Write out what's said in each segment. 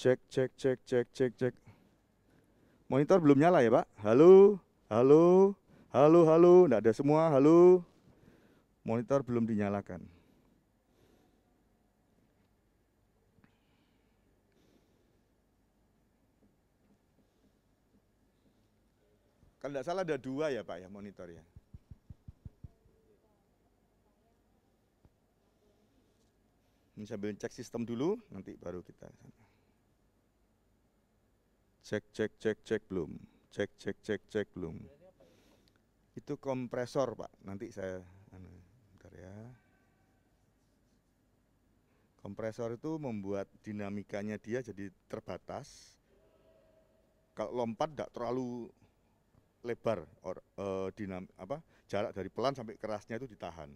Cek, cek, cek, cek, cek, cek. Monitor belum nyala ya, Pak? Halo, halo, halo, halo. Nggak ada semua, halo. Monitor belum dinyalakan. Kalau nggak salah ada dua ya, Pak, ya monitor ya. Ini sambil cek sistem dulu, nanti baru kita sana. Cek, cek, cek, cek belum. Cek, cek, cek, cek belum. Itu kompresor, Pak. Nanti saya, bentar ya. Kompresor itu membuat dinamikanya dia jadi terbatas. Kalau lompat tidak terlalu lebar, jarak dari pelan sampai kerasnya itu ditahan.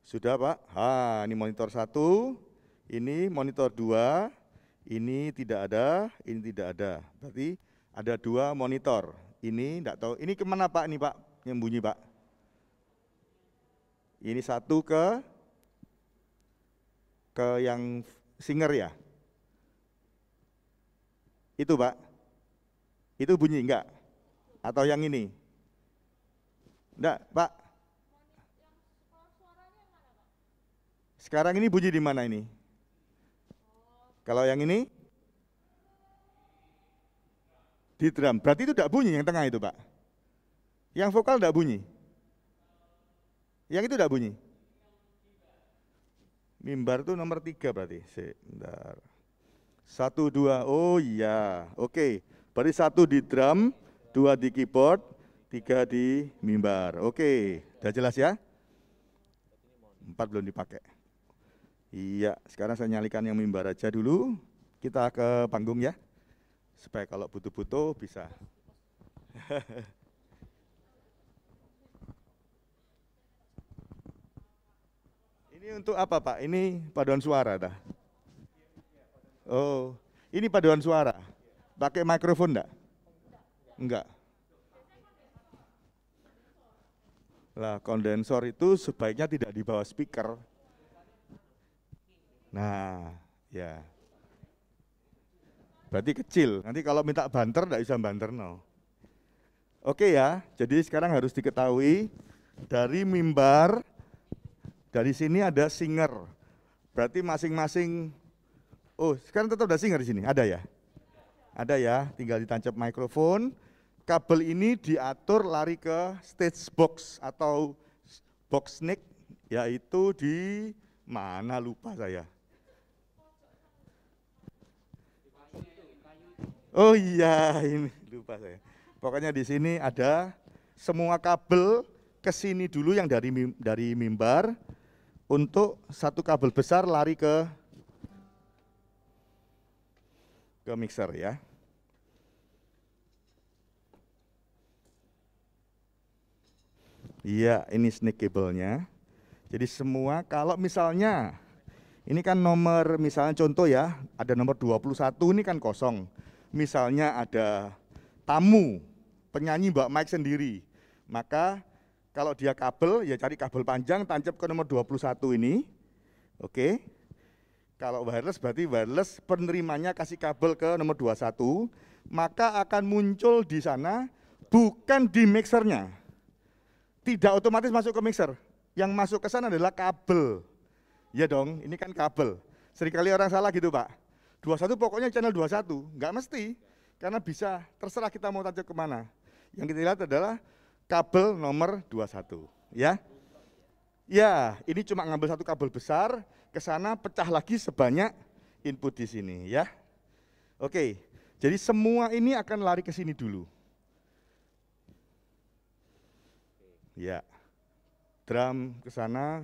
Sudah, Pak? Ini monitor 1, ini monitor 2, ini tidak ada, ini tidak ada. Berarti ada 2 monitor. Ini enggak tahu, ini kemana Pak? Ini Pak, yang bunyi Pak. Ini satu ke yang singer ya? Itu Pak? Itu bunyi enggak? Atau yang ini? Enggak, Pak? Sekarang ini bunyi di mana ini? Kalau yang ini? Di drum. Berarti itu tidak bunyi yang tengah itu, Pak. Yang vokal tidak bunyi. Yang itu tidak bunyi. Mimbar itu nomor 3 berarti. Sebentar. 1, 2, oh iya. Oke. Berarti 1 di drum, 2 di keyboard, 3 di mimbar. Oke. Sudah jelas ya? 4 belum dipakai. Iya, sekarang saya nyalikan yang mimbar aja dulu. Kita ke panggung ya, supaya kalau butuh-butuh bisa. Ini untuk apa Pak? Ini paduan suara dah. Oh, ini paduan suara. Pakai mikrofon enggak? Enggak. Lah, kondensor itu sebaiknya tidak di bawah speaker. Nah, ya. Berarti kecil. Nanti kalau minta banter enggak bisa banter no. Oke ya, jadi sekarang harus diketahui dari mimbar, dari sini ada singer. Berarti masing-masing, oh sekarang tetap ada singer di sini, ada ya? Ada ya, tinggal ditancap mikrofon. Kabel ini diatur lari ke stage box atau box neck, yaitu di mana lupa saya. Oh iya, ini lupa saya. Pokoknya di sini ada semua kabel ke sini dulu yang dari mimbar untuk satu kabel besar lari ke mixer ya. Iya, ini snake cable-nya. Jadi semua kalau misalnya ini kan nomor, misalnya contoh ya, ada nomor 21 ini kan kosong. Misalnya ada tamu, penyanyi bawa mic sendiri, maka kalau dia kabel, ya cari kabel panjang, tancap ke nomor 21 ini. Oke. Kalau wireless berarti wireless penerimanya kasih kabel ke nomor 21, maka akan muncul di sana bukan di mixernya. Tidak otomatis masuk ke mixer. Yang masuk ke sana adalah kabel. Ya dong, ini kan kabel. Seringkali orang salah gitu Pak. 21 pokoknya channel 21, nggak mesti. Karena bisa, terserah kita mau tancap kemana. Yang kita lihat adalah kabel nomor 21. Ya, ya ini cuma ngambil satu kabel besar, ke sana pecah lagi sebanyak input di sini ya. Oke, jadi semua ini akan lari ke sini dulu. Ya, drum ke sana.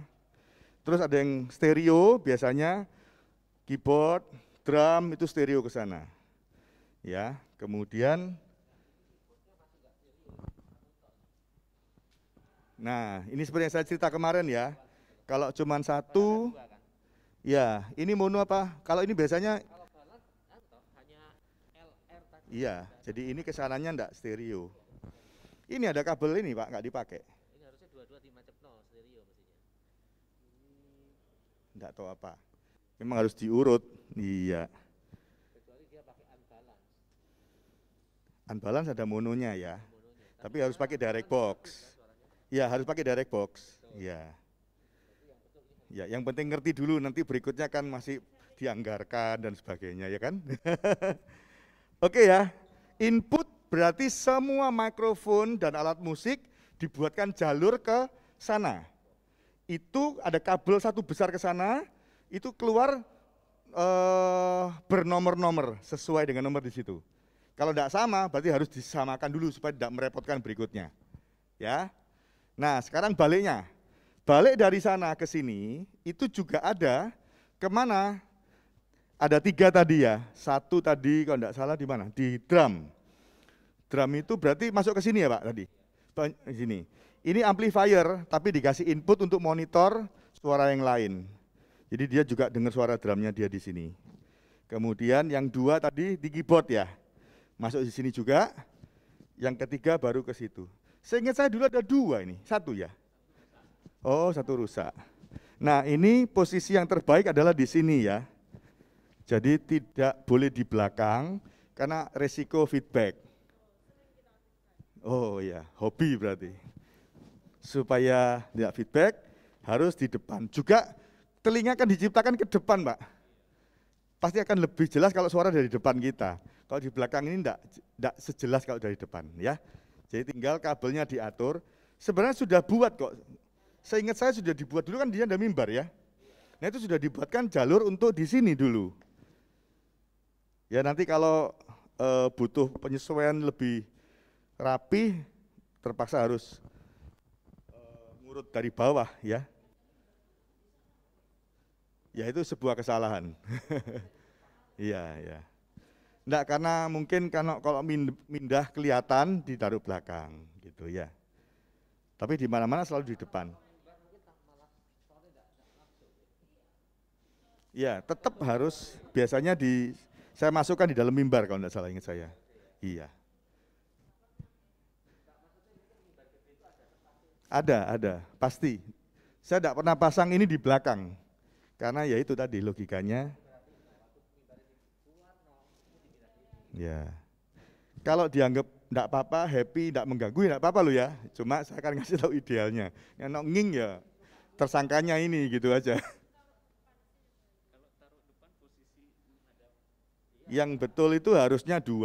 Terus ada yang stereo, biasanya keyboard, drum itu stereo ke sana. Ya, kemudian nah, ini seperti yang saya cerita kemarin ya. Kalau cuma satu, ya ini mono apa? Kalau ini biasanya iya, jadi ini kesananya enggak stereo. Ini ada kabel ini Pak, nggak dipakai. Ini harusnya dua-dua dimacepno stereo mestinya. Enggak tahu apa. Memang harus diurut. Iya. Unbalance ada mononya ya. mononya. Tapi harus pakai direct box. Ya, harus pakai direct box. Ya. Ya, yang penting ngerti dulu, nanti berikutnya kan masih dianggarkan dan sebagainya ya kan. Oke ya, input berarti semua mikrofon dan alat musik dibuatkan jalur ke sana. Itu ada kabel satu besar ke sana, itu keluar bernomor-nomor sesuai dengan nomor di situ. Kalau tidak sama, berarti harus disamakan dulu supaya tidak merepotkan berikutnya. Ya. Nah, sekarang baliknya. Balik dari sana ke sini, itu juga ada kemana? Ada 3 tadi ya. 1 tadi kalau tidak salah di mana? Di drum. Drum itu berarti masuk ke sini ya Pak tadi? Di sini. Ini amplifier, tapi dikasih input untuk monitor suara yang lain. Jadi dia juga dengar suara drumnya dia di sini. Kemudian yang 2 tadi di keyboard ya. Masuk di sini juga. Yang ketiga baru ke situ. Seingat saya dulu ada 2 ini, 1 ya. Oh, 1 rusak. Nah, ini posisi yang terbaik adalah di sini ya. Jadi tidak boleh di belakang karena resiko feedback. Oh ya, hobi berarti. Supaya tidak feedback harus di depan. Juga telinga kan diciptakan ke depan, Pak. Pasti akan lebih jelas kalau suara dari depan kita. Kalau di belakang ini tidak sejelas kalau dari depan ya. Jadi tinggal kabelnya diatur. Sebenarnya sudah buat kok. Seingat saya sudah dibuat dulu kan dia ada mimbar ya. Nah itu sudah dibuatkan jalur untuk di sini dulu. Ya nanti kalau butuh penyesuaian lebih rapi, terpaksa harus ngurut dari bawah ya. Ya itu sebuah kesalahan. Iya ya. Enggak, karena mungkin kalau mindah kelihatan ditaruh belakang gitu ya. Tapi di mana-mana selalu di depan. Ya, tetap harus biasanya saya masukkan di dalam mimbar kalau tidak salah ingat saya. Iya. Ada, pasti. Saya tidak pernah pasang ini di belakang. Karena ya itu tadi logikanya. Ya. Kalau dianggap tidak apa-apa, happy, tidak mengganggu, tidak apa-apa loh ya. Cuma saya akan ngasih tahu idealnya. Yang nging ya tersangkanya ini gitu aja. Yang betul itu harusnya 2,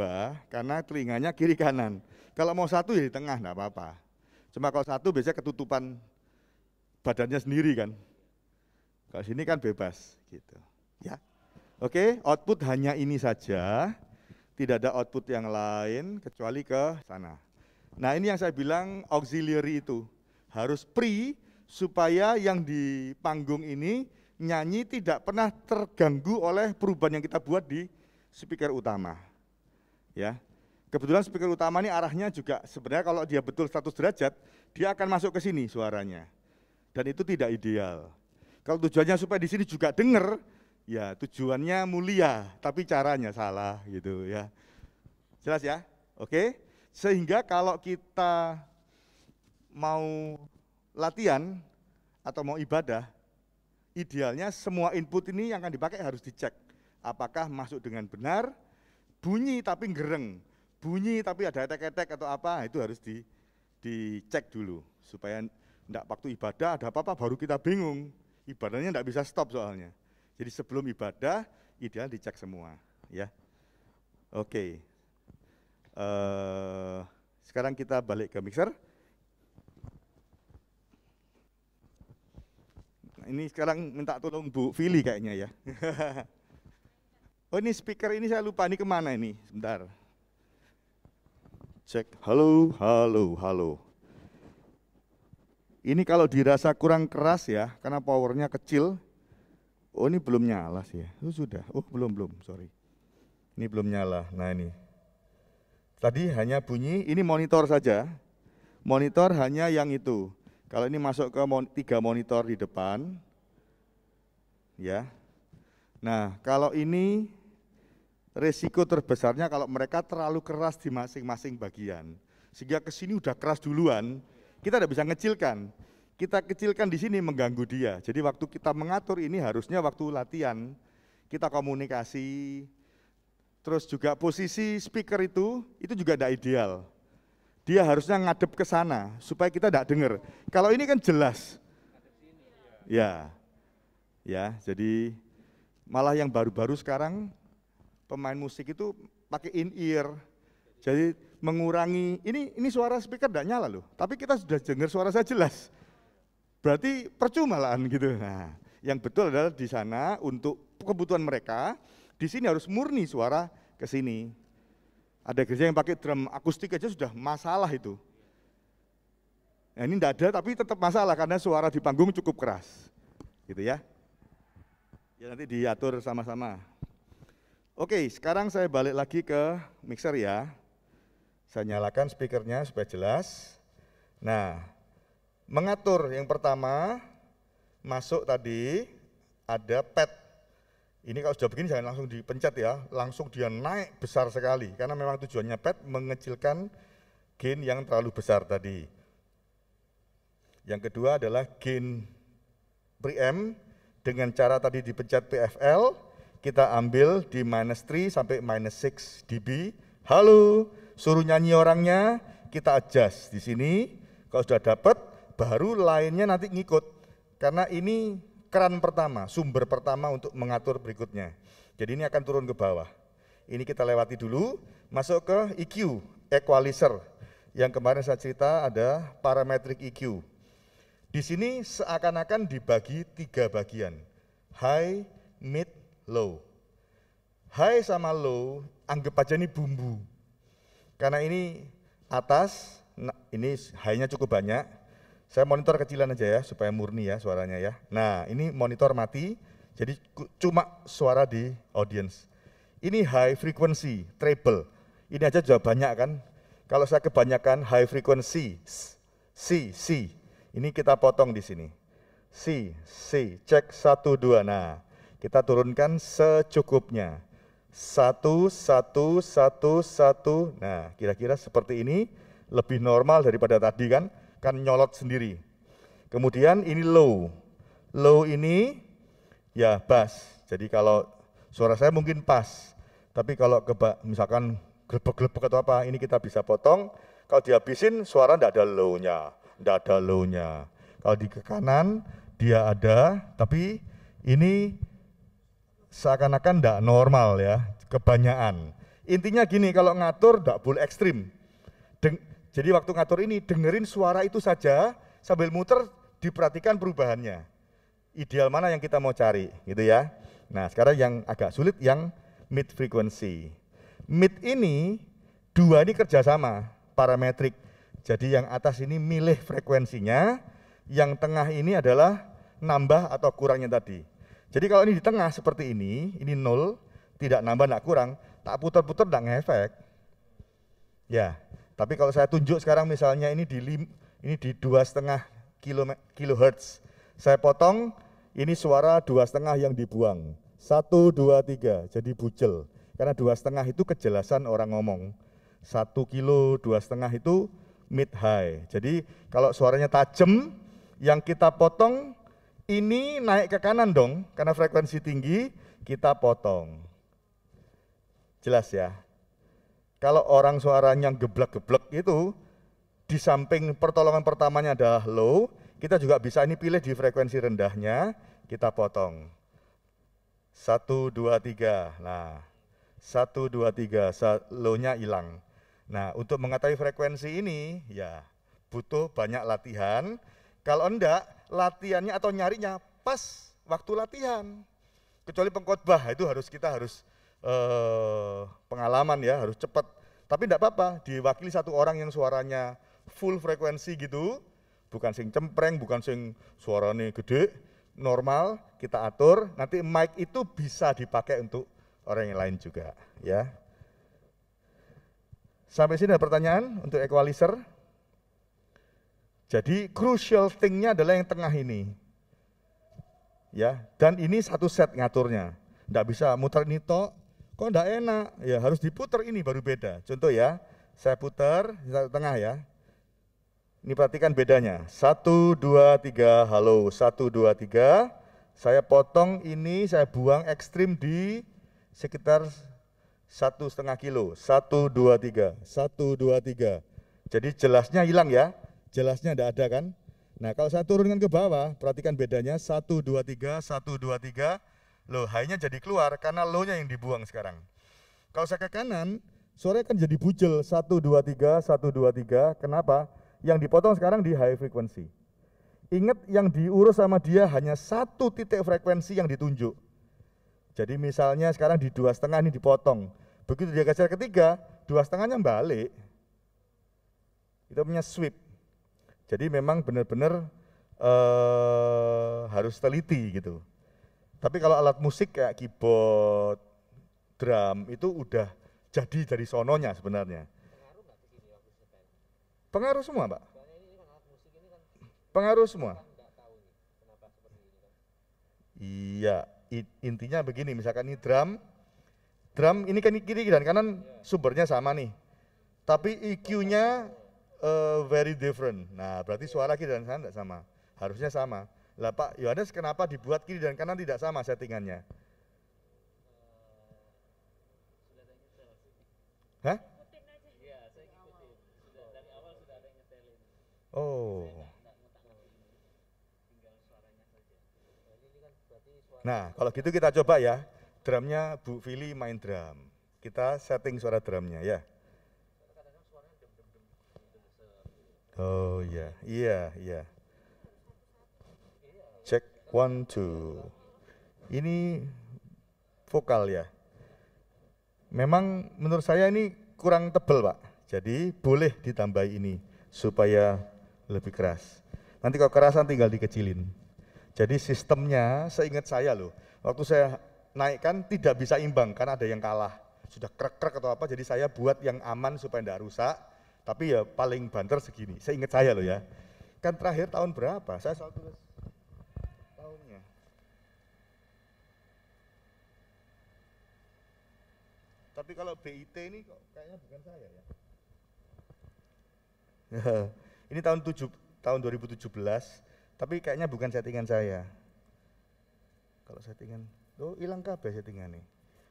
karena telinganya kiri kanan. Kalau mau 1 ya di tengah, enggak apa-apa. Cuma kalau 1 biasanya ketutupan badannya sendiri kan. Kalau sini kan bebas gitu. Ya. Oke, output hanya ini saja. Tidak ada output yang lain kecuali ke sana. Nah ini yang saya bilang auxiliary itu. Harus pre supaya yang di panggung ini nyanyi tidak pernah terganggu oleh perubahan yang kita buat di speaker utama. Ya. Kebetulan speaker utama ini arahnya juga sebenarnya kalau dia betul 100 derajat, dia akan masuk ke sini suaranya. Dan itu tidak ideal. Kalau tujuannya supaya di sini juga dengar, ya tujuannya mulia, tapi caranya salah gitu ya. Jelas ya? Oke? Sehingga kalau kita mau latihan atau mau ibadah, idealnya semua input ini yang akan dipakai harus dicek. Apakah masuk dengan benar, bunyi tapi gereng, bunyi tapi ada etek-etek atau apa, itu harus dicek dulu. Supaya enggak waktu ibadah ada apa-apa baru kita bingung, ibadahnya enggak bisa stop soalnya. Jadi sebelum ibadah, ideal dicek semua. Ya. Oke. Sekarang kita balik ke mixer. Ini sekarang minta tolong Bu Vili kayaknya ya. Oh ini speaker ini saya lupa, ini kemana ini? Sebentar. Cek, halo, halo, halo. Ini kalau dirasa kurang keras ya, karena powernya kecil. Oh ini belum nyala sih ya, oh sudah, oh belum, sorry. Ini belum nyala, nah ini. Tadi hanya bunyi, ini monitor saja. Monitor hanya yang itu. Kalau ini masuk ke 3 monitor di depan. Ya. Nah kalau ini resiko terbesarnya kalau mereka terlalu keras di masing-masing bagian. Sehingga ke sini udah keras duluan, kita tidak bisa ngecilkan. Kita kecilkan di sini mengganggu dia. Jadi waktu kita mengatur ini harusnya waktu latihan, kita komunikasi, terus juga posisi speaker itu juga tidak ideal. Dia harusnya ngadep ke sana supaya kita tidak dengar. Kalau ini kan jelas. Ya, ya. Jadi malah yang baru-baru sekarang pemain musik itu pakai in ear. Jadi mengurangi ini suara speaker tidak nyala loh. Tapi kita sudah dengar suara saya jelas. Berarti percuma lah gitu. Nah, yang betul adalah di sana untuk kebutuhan mereka. Di sini harus murni suara ke sini. Ada gereja yang pakai drum akustik aja sudah masalah itu. Nah, ini tidak ada tapi tetap masalah karena suara di panggung cukup keras. Gitu ya. Ya nanti diatur sama-sama. Oke, sekarang saya balik lagi ke mixer ya. Saya nyalakan speakernya supaya jelas. Nah, mengatur yang pertama, masuk tadi ada pad. Ini kalau sudah begini jangan langsung dipencet ya, langsung dia naik besar sekali. Karena memang tujuannya pad mengecilkan gain yang terlalu besar tadi. Yang kedua adalah gain preamp dengan cara tadi dipencet PFL, kita ambil di -3 sampai -6 dB. Halo, suruh nyanyi orangnya, kita adjust di sini. Kalau sudah dapat, baru lainnya nanti ngikut. Karena ini keran pertama, sumber pertama untuk mengatur berikutnya. Jadi ini akan turun ke bawah. Ini kita lewati dulu, masuk ke EQ, equalizer. Yang kemarin saya cerita ada parametric EQ. Di sini seakan-akan dibagi 3 bagian, high, mid, low. High sama low, anggap aja ini bumbu. Karena ini atas, ini high-nya cukup banyak. Saya monitor kecilan aja ya, supaya murni ya suaranya ya. Nah, ini monitor mati, jadi cuma suara di audience. Ini high frequency, treble. Ini aja sudah banyak kan. Kalau saya kebanyakan high frequency, C. Ini kita potong di sini. C, cek 1, 2. Nah, kita turunkan secukupnya. 1. Nah, kira-kira seperti ini, lebih normal daripada tadi kan nyolot sendiri. Kemudian ini low. Low ini ya bass. Jadi kalau suara saya mungkin pas. Tapi kalau misalkan glebek-glebek atau apa, ini kita bisa potong. Kalau dihabisin suara tidak ada low-nya. Kalau di ke kanan dia ada, tapi ini seakan-akan tidak normal ya, kebanyakan. Intinya gini, kalau ngatur tidak boleh ekstrim. Jadi waktu ngatur ini dengerin suara itu saja sambil muter, diperhatikan perubahannya. Ideal mana yang kita mau cari gitu ya. Nah, sekarang yang agak sulit yang mid frequency. Mid ini 2 ini kerjasama, parametrik. Jadi yang atas ini milih frekuensinya, yang tengah ini adalah nambah atau kurangnya tadi. Jadi kalau ini di tengah seperti ini 0, tidak nambah, tidak kurang, tak putar-putar tidak ngefek. Ya. Tapi kalau saya tunjuk sekarang misalnya ini di 2,5 kHz. Saya potong, ini suara 2,5 yang dibuang. 1, 2, 3, jadi bucel. Karena 2,5 itu kejelasan orang ngomong. 1 kilo, 2,5 itu mid high. Jadi kalau suaranya tajam, yang kita potong ini naik ke kanan dong, karena frekuensi tinggi, kita potong. Jelas ya? Kalau orang suaranya geblek-geblek itu, di samping pertolongan pertamanya adalah low, kita juga bisa ini pilih di frekuensi rendahnya, kita potong. 1, 2, 3, nah 1, 2, 3, low-nya hilang. Nah untuk mengetahui frekuensi ini, ya butuh banyak latihan. Kalau enggak, latihannya atau nyarinya pas waktu latihan. Kecuali pengkhotbah, itu kita harus pengalaman ya, harus cepat. Tapi enggak apa-apa, diwakili satu orang yang suaranya full frekuensi gitu, bukan sing cempreng, bukan sing suaranya gede, normal, kita atur, nanti mic itu bisa dipakai untuk orang yang lain juga ya. Sampai sini ada pertanyaan untuk equalizer? Jadi crucial thing-nya adalah yang tengah ini. Ya, dan ini satu set ngaturnya. Enggak bisa muter ini tok, kok enggak enak? Ya harus diputer ini baru beda. Contoh ya, saya putar di tengah ya. Ini perhatikan bedanya. 1, 2, 3, halo. 1, 2, 3. Saya potong ini, saya buang ekstrim di sekitar 1,5 kilo, 1, 2, 3, 1, 2, 3. Jadi jelasnya hilang ya, jelasnya tidak ada kan. Nah kalau saya turunkan ke bawah, perhatikan bedanya 1, 2, 3, 1, 2, 3. Loh high-nya jadi keluar karena low-nya yang dibuang sekarang. Kalau saya ke kanan, suaranya kan jadi bujel, 1, 2, 3, 1, 2, 3. Kenapa? Yang dipotong sekarang di high frequency. Ingat yang diurus sama dia hanya satu titik frekuensi yang ditunjuk. Jadi misalnya sekarang di 2,5 ini dipotong. Begitu dia geser ketiga, 2,5-nya balik. Itu punya sweep. Jadi memang benar-benar harus teliti gitu. Tapi kalau alat musik kayak keyboard, drum itu udah jadi dari sononya sebenarnya. Pengaruh nggak ke sini waktu setel? Pengaruh semua, Pak. Soalnya ini kan alat musik ini kan Pengaruh semua. kan nggak tahu nih kenapa seperti ini kan. Iya, intinya begini, misalkan ini drum ini kan kiri dan kanan sumbernya sama nih. Tapi EQ-nya very different. Nah, berarti suara kiri dan kanan tidak sama. Harusnya sama. Lah Pak Yohanes kenapa dibuat kiri dan kanan tidak sama settingannya? Sudah ada yang nyetel sih. Hah? Iya, saya ngikutin. Sudah dari awal sudah ada yang nyetelin. Oh. Nggak ngutak-ngutik. Tinggal suaranya saja. Nah, ini kan berarti suara. Nah, kalau gitu kita coba ya. Drumnya Bu Vili main drum. Kita setting suara drumnya ya. Kadang-kadang suaranya dem-dem-dem gitu. Oh iya, iya. Cek 1, 2. Ini vokal ya. Memang menurut saya ini kurang tebel Pak. Jadi boleh ditambah ini supaya lebih keras. Nanti kalau kerasan tinggal dikecilin. Jadi sistemnya seingat saya loh, waktu saya naikkan tidak bisa imbang karena ada yang kalah. Sudah krek-krek atau apa, jadi saya buat yang aman supaya tidak rusak. Tapi ya paling banter segini, seingat saya loh ya. Kan terakhir tahun berapa? Saya selalu tulis tahunnya. Tapi kalau BIT ini kok kayaknya bukan saya ya. Ini tahun 2017, tapi kayaknya bukan settingan saya. Kalau settingan, oh hilang kabeh settingan nih.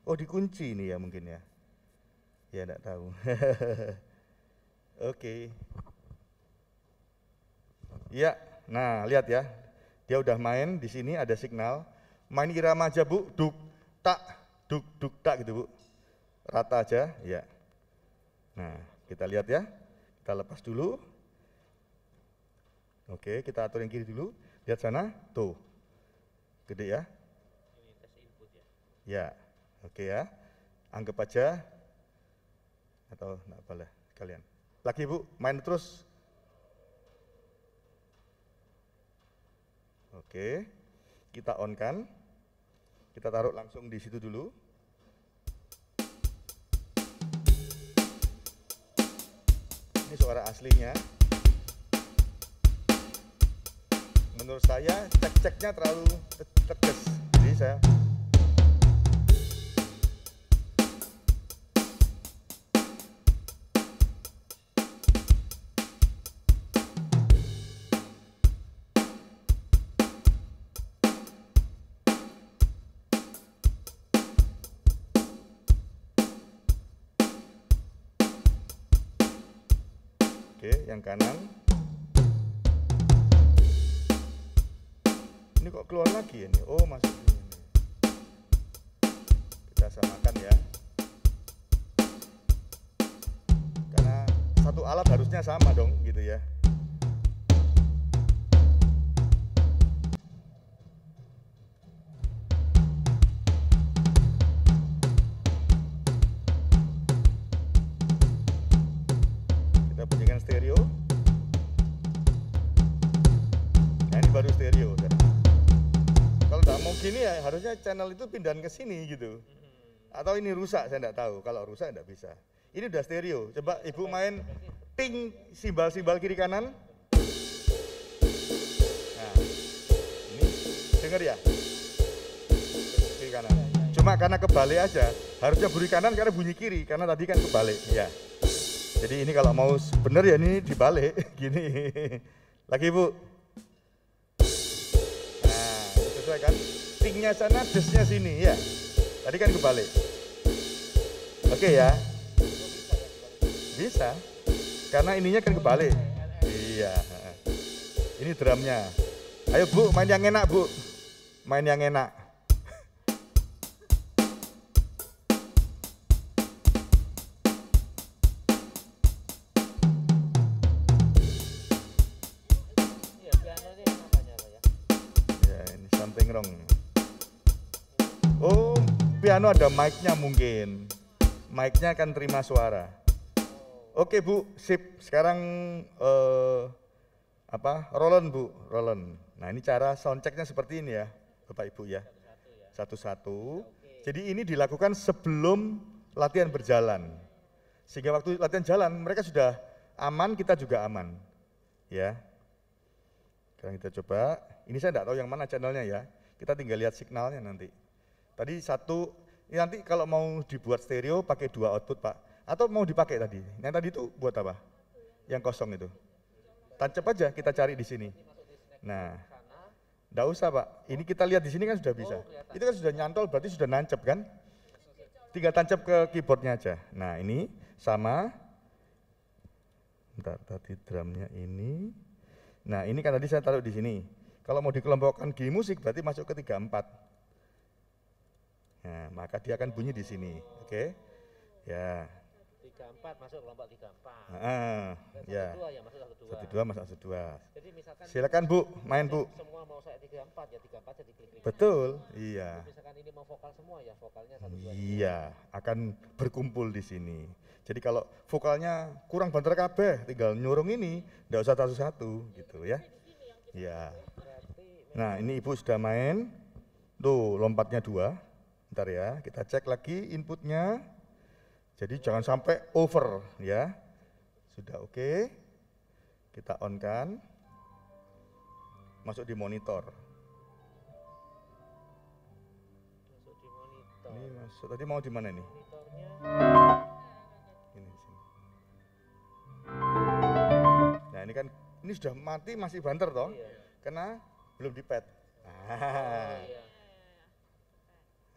Oh dikunci ini ya mungkin ya. Ya enggak tahu. Oke. Ya, nah lihat ya. Dia udah main di sini ada signal. Main irama aja Bu, duk tak gitu Bu. Rata aja, ya. Nah, kita lihat ya. Kita lepas dulu. Oke, kita atur yang kiri dulu. Lihat sana, tuh. Gede ya. Ini tes input ya. Ya, oke ya. Anggap aja. Atau enggak boleh kalian. Lagi Bu, main terus. Oke, kita on kan. Kita taruh langsung di situ dulu. Ini suara aslinya. Menurut saya cek-ceknya terlalu tegas. Jadi saya oke, yang kanan. Ini kok keluar lagi ini? Oh, masuk sini. Kita samakan ya. Karena satu alat harusnya sama dong, gitu ya. Kita bunyikan stereo. Nah, ini baru stereo. Kalau nggak mau gini ya harusnya channel itu pindahan ke sini gitu. Atau ini rusak, saya nggak tahu. Kalau rusak nggak bisa. Ini udah stereo. Coba Ibu main ting simbal-simbal kiri kanan. Nah, ini dengar ya? Kiri kanan. Cuma karena kebalik aja. Harusnya bunyi kanan karena bunyi kiri. Karena tadi kan kebalik. Ya. Jadi ini kalau mau bener ya ini dibalik. Gini. Lagi Bu. Kan tingnya sana, desnya sini ya. Tadi kan kebalik. Oke ya, Itu bisa ya dibalik. bisa. Karena ininya kan kebalik. Iya. Ini drumnya. Ayo Bu, main yang enak Bu. Main yang enak. Iya, piano ini namanya apa ya? Ya, ini something wrong. Oh, piano ada mic-nya mungkin. Mic-nya akan terima suara. Oke Bu, sip. Sekarang Roland Bu, Roland. Nah ini cara sound check-nya seperti ini ya, Bapak Ibu ya. Satu-satu. Jadi ini dilakukan sebelum latihan berjalan. Sehingga waktu latihan jalan mereka sudah aman, kita juga aman. Ya. Sekarang kita coba. Ini saya tidak tahu yang mana channelnya ya. Kita tinggal lihat signalnya nanti. Tadi satu, ini nanti kalau mau dibuat stereo pakai 2 output Pak. Atau mau dipakai tadi? Yang tadi itu buat apa? Yang kosong itu. Tancap aja kita cari di sini. Nah, enggak usah Pak. Ini kita lihat di sini kan sudah bisa. Itu kan sudah nyantol berarti sudah nancep kan? Tinggal tancap ke keyboardnya aja. Nah ini sama. Bentar, tadi drumnya ini. Nah ini kan tadi saya taruh di sini. Kalau mau dikelompokkan gini musik berarti masuk ke 34. Nah maka dia akan bunyi di sini. Oke? Ya. 34 masuk kelompok 34. Ya. 12 ya masuk 12. 12 masuk 12. Jadi misalkan Silakan Bu, main Bu. semua mau saya 34 ya 34 jadi klik-klik. Betul, iya. Misalkan ini mau vokal semua ya vokalnya 1 2. Iya, akan berkumpul di sini. Jadi kalau vokalnya kurang banter kabeh, tinggal nyurung ini, enggak usah satu-satu gitu ya. Iya. Nah, ini Ibu sudah main. Tuh, lompatnya 2. Bentar ya, kita cek lagi inputnya. Jadi jangan sampai over ya. Sudah oke. Kita on kan. Masuk di monitor. Masuk di monitor. Ini masuk. Tadi mau di mana nih? Monitornya Ini di sini. Nah, ini sudah mati masih banter toh? iya. Karena belum di pad. Iya.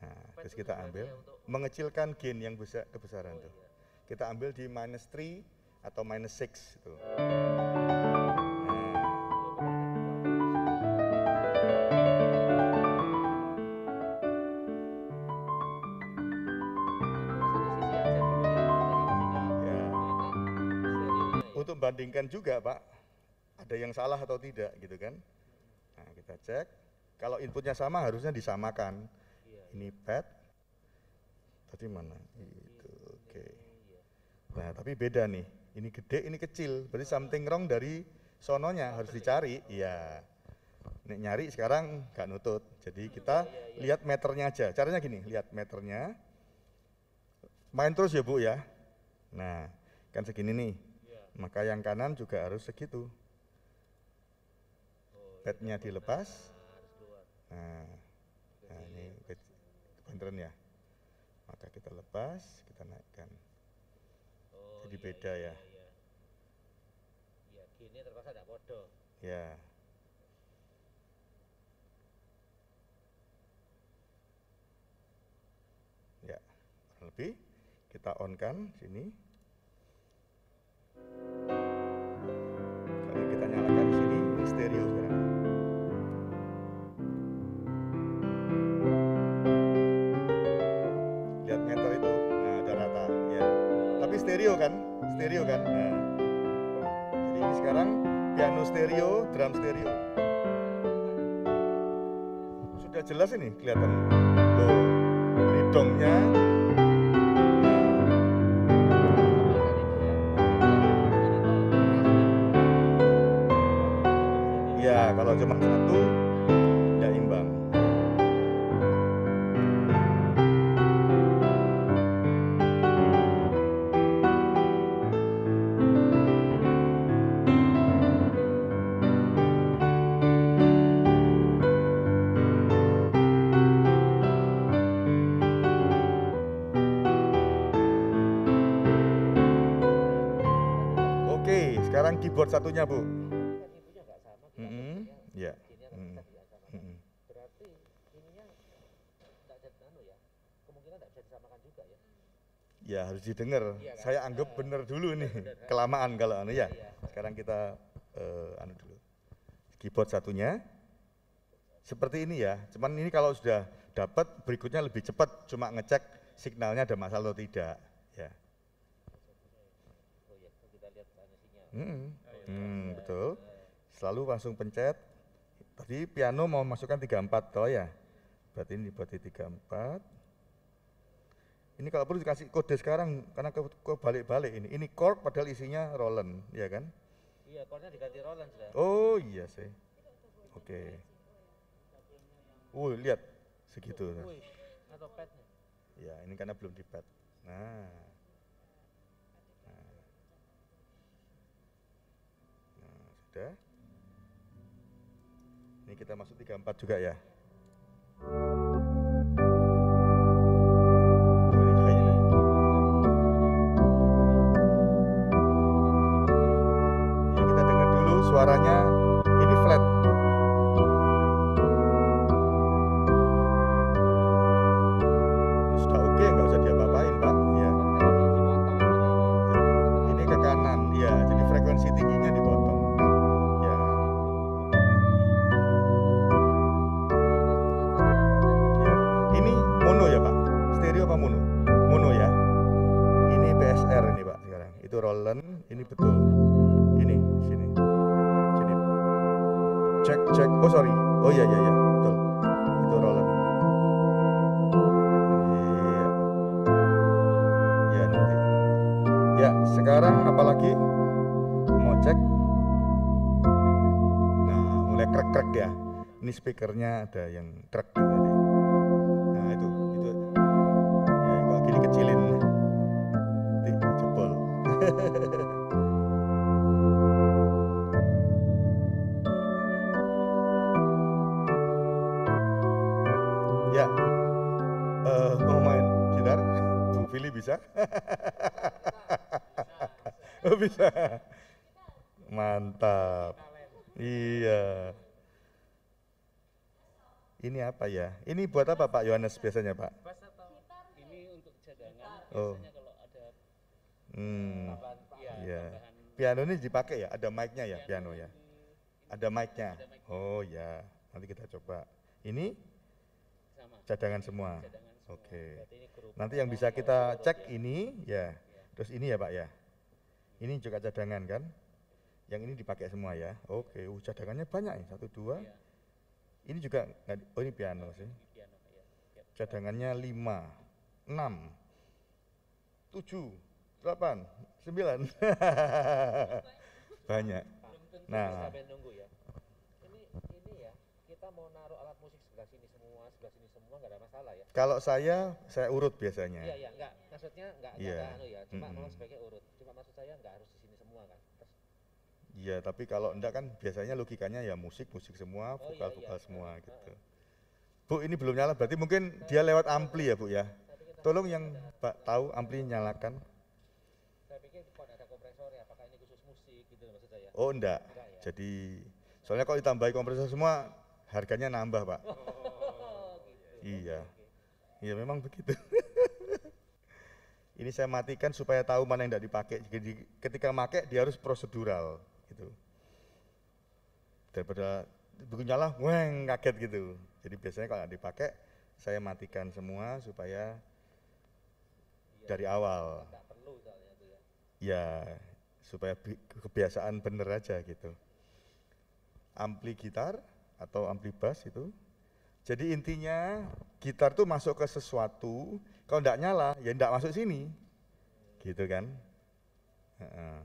Nah, terus kita ambil mengecilkan gain yang besar kebesaran tuh. Kita ambil di -3 atau -6 itu. Untuk bandingkan juga Pak, ada yang salah atau tidak gitu kan. Nah kita cek, kalau inputnya sama harusnya disamakan. Ini pad, tadi mana? Itu oke. Nah tapi beda nih, ini gede, ini kecil, berarti something wrong dari sononya harus dicari. Iya, nek nyari sekarang nggak nutut, jadi kita lihat meternya aja. Caranya gini, lihat meternya, main terus ya Bu ya. Nah kan segini nih. Maka yang kanan juga harus segitu. Padnya dilepas. Nah ini kebanteran ya. Maka kita lepas, kita naikkan. Jadi beda ya. Iya, gini terpaksa tidak bodoh. Ya. Ya, kurang lebih kita on kan sini. Sekarang kita nyalakan di sini, ini stereo sekarang. Lihat meter itu, nah ada rata, ya. Tapi stereo kan, Nah. Jadi ini sekarang piano stereo, drum stereo. Sudah jelas ini kelihatan. Loh, ini dongnya. Ya, kalau cuma satu, tidak imbang. Oke, sekarang keyboard satunya Bu. Ibunya nggak sama. Ya. Berarti ininya tidak jadi ya. Kemungkinan tidak bisa disamakan juga ya. Ya harus didengar. Iya kan? Saya anggap bener dulu nih. Kelamaan kalau anu ya. Iya. Sekarang kita anu dulu. Keyboard satunya. Seperti ini ya. Cuman ini kalau sudah dapat berikutnya lebih cepat. Cuma ngecek signalnya ada masalah atau tidak. Ya. Oh iya, kita lihat anu sinyal. Betul. Selalu langsung pencet. Tadi piano mau masukkan 34 toh ya. Berarti ini dibuat di 34. Ini kalau perlu dikasih kode sekarang karena ke balik-balik ini. Ini chord padahal isinya Roland, ya kan? Iya, chordnya diganti Roland sudah. Oh iya sih. Oke. Lihat segitu. Wih, atau padnya. Ya, ini karena belum di pad. Nah, sudah. Ini kita masuk 34 juga ya. Ini high nih. Ya, kita dengar dulu suaranya. Ini flat. Sudah oke, nggak usah diapa-apain Pak. Ya. Ini ke kanan, ya. Jadi frekuensi tingginya dipotong. Ya. Ya. Ini mono ya Pak? Stereo apa mono? Mono ya. Ini PSR ini Pak sekarang. Itu Roland, ini betul. Ini sini. Sini. Cek. Oh sorry. Oh iya betul. Itu Roland. Iya. Ya nanti. Ya sekarang apalagi mau cek. Nah mulai krek ya. Ini speakernya ada yang krek tadi. Nah itu. Ya kalau gini kecilin. Nanti jebol. Ya, mau main gitar? Bu Fili bisa? Oh bisa. Mantap. Iya. Ini apa ya? Ini buat apa Pak Yohanes biasanya Pak? Pas atau ini untuk cadangan Oh. biasanya kalau ada Hmm. ya, Iya. tambahan Piano ini dipakai ya? Ada mic-nya ya piano ya? Ada mic-nya. ada mic Oh ya. Nanti kita coba. Ini sama cadangan semua. cadangan semua. Oke. Berarti ini grup Nanti yang bisa kita cek ini ya. Terus ini ya Pak ya. Ini juga cadangan kan? Yang ini dipakai semua ya. Oke, cadangannya banyak ya. 1, 2. Iya. Ini juga oh ini piano sih. piano ya. Yap. Cadangannya 5, 6, 7, 8, 9. Banyak. Belum tentu Nah. bisa sampai nunggu ya. Ini ya, kita mau naruh alat musik sebelah sini semua nggak ada masalah ya. Kalau saya urut biasanya. Iya, enggak. Maksudnya enggak Iya. anu ya, cuma Mm-mm. memang sebagai urut. Cuma maksud saya enggak harus di sini semua kan. Terus, Iya, tapi kalau enggak kan biasanya logikanya ya musik semua, Oh, vokal iya. semua gitu. Bu, ini belum nyala, berarti mungkin dia lewat ampli ya Bu ya. Tolong yang Pak tahu ampli nyalakan. saya pikir kok ada kompresor ya, apakah ini khusus musik gitu loh maksud saya. Oh enggak. Enggak ya. Jadi soalnya kalau ditambahi kompresor semua harganya nambah Pak. Oh, gitu. Iya. Oke. Iya memang begitu. Ini saya matikan supaya tahu mana yang tidak dipakai. Jadi ketika pakai dia harus prosedural gitu. Daripada begitu nyala, weng kaget gitu. Jadi biasanya kalau nggak dipakai saya matikan semua supaya Iya, dari awal. enggak perlu soalnya itu ya. Ya supaya kebiasaan bener aja gitu. Ampli gitar atau ampli bass itu. Jadi intinya gitar tuh masuk ke sesuatu, kalau enggak nyala ya enggak masuk sini. Gitu kan? Heeh.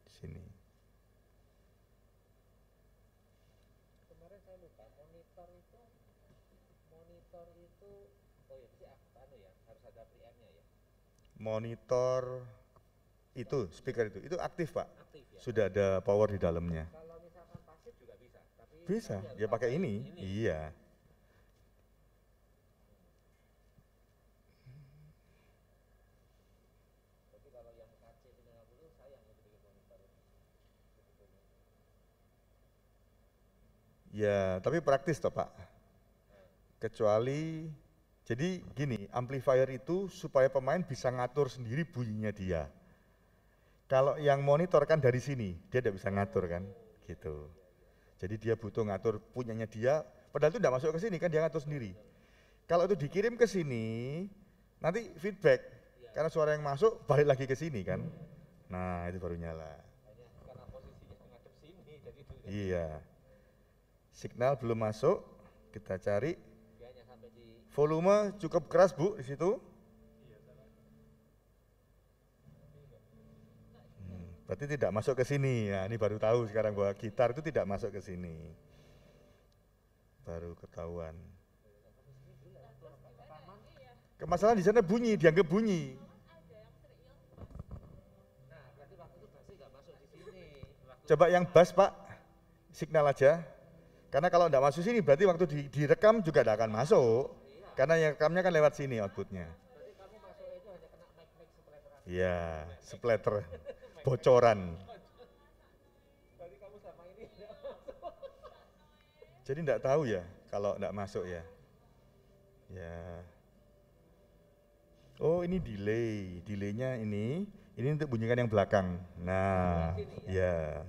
Sini. Kemarin saya lupa monitor itu oh ya sih anu ya, harus ada preamp-nya ya. Monitor itu speaker itu aktif Pak. Aktif ya. Sudah ada power di dalamnya. Kalau misalkan pasif juga bisa, tapi Bisa, harus ya pakai ini. Iya. Tapi kalau yang KC 950 sayang untuk bikin monitor. Sebetulnya. Ya, tapi praktis toh Pak. Kecuali Jadi gini, amplifier itu supaya pemain bisa ngatur sendiri bunyinya dia. Kalau yang monitor kan dari sini, dia tidak bisa ngatur kan, gitu. Jadi dia butuh ngatur punyanya dia, padahal itu tidak masuk ke sini kan dia ngatur sendiri. Kalau itu dikirim ke sini, nanti feedback, karena suara yang masuk balik lagi ke sini kan. Nah itu baru nyala. Karena posisinya ngadep sini, jadi itu Iya. Signal belum masuk, kita cari. dia hanya sampai di Volume cukup keras Bu di situ. Berarti tidak masuk ke sini. Nah, ini baru tahu sekarang bahwa gitar itu tidak masuk ke sini. Baru ketahuan. Masalah di sana bunyi, dianggap bunyi. nah berarti waktu itu bassnya nggak masuk di sini. Coba yang bass Pak, signal aja. Karena kalau tidak masuk sini berarti waktu direkam juga tidak akan masuk. Karena yang rekamnya kan lewat sini outputnya. Berarti kamu masuk itu hanya kena mic splatter. Iya, splatter, bocoran. Berarti kamu sama ini nggak masuk. Jadi tidak tahu ya kalau tidak masuk ya. Ya. Oh ini delay, delaynya ini untuk bunyikan yang belakang. Nah, ya,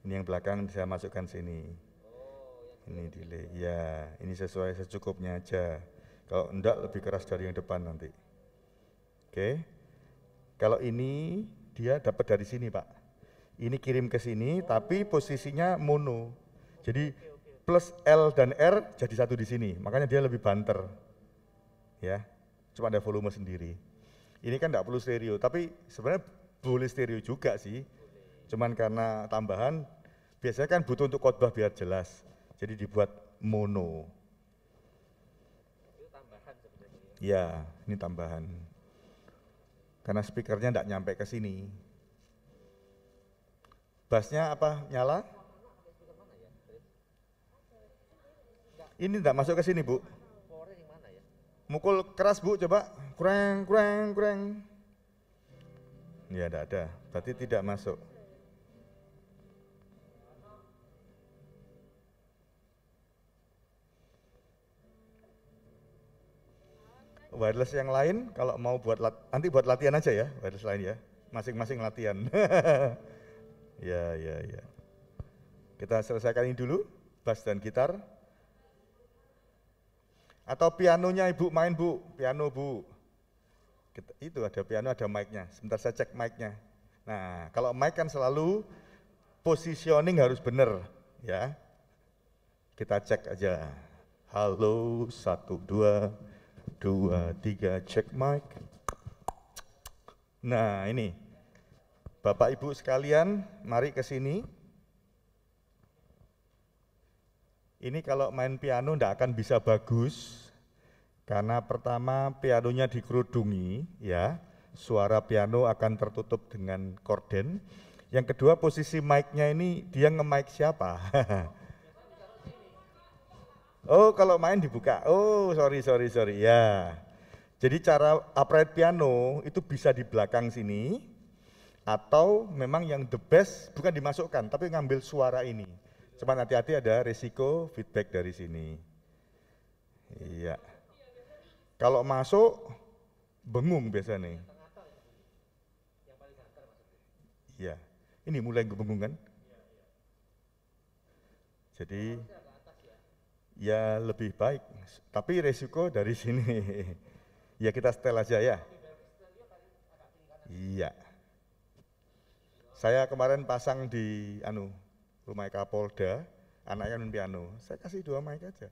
ini yang belakang saya masukkan sini. Ini delay, ya, ini sesuai secukupnya aja. Kalau enggak lebih keras dari yang depan nanti. Oke, kalau ini dia dapat dari sini Pak. Ini kirim ke sini, tapi posisinya mono. Jadi plus L dan R jadi satu di sini, makanya dia lebih banter. Ya. Cuma ada volume sendiri. Ini kan tidak perlu stereo, tapi sebenarnya boleh stereo juga sih. Cuman karena tambahan, biasanya kan butuh untuk khotbah biar jelas. Jadi dibuat mono. Itu tambahan sebenarnya. Ya, ini tambahan. Karena speakernya tidak nyampe ke sini. Bassnya apa? Nyala? Ini tidak masuk ke sini Bu. Powernya yang mana ya? Mukul keras Bu, coba. Kurang, kurang, kurang. Ya, tidak ada. Berarti tidak masuk. Wireless yang lain, kalau mau buat nanti buat latihan aja ya, wireless lain ya. Masing-masing latihan. Ya, ya, ya. Kita selesaikan ini dulu, bass dan gitar. Atau pianonya Ibu main Bu, piano Bu. Itu ada piano, ada mic-nya. Sebentar saya cek mic-nya. Nah, kalau mic kan selalu positioning harus benar, ya. Kita cek aja. Halo, 1, 2, 3, cek mic. Nah, ini. Bapak Ibu sekalian, mari ke sini. Ini kalau main piano tidak akan bisa bagus, karena pertama pianonya dikerudungi, ya, suara piano akan tertutup dengan korden. Yang kedua posisi mic-nya ini dia nge-mic siapa? Oh kalau main dibuka, oh sorry, ya. Jadi cara upright piano itu bisa di belakang sini, atau memang yang the best bukan dimasukkan, tapi ngambil suara ini. Cuman hati-hati ada risiko feedback dari sini. Iya. Kalau masuk, bengung biasanya. Iya. Ini mulai bengung kan? Jadi, ya lebih baik. Tapi risiko dari sini. Ya kita setel aja ya. Iya. Saya kemarin pasang di rumah Kapolda, anaknya main piano, saya kasih 2 mic aja.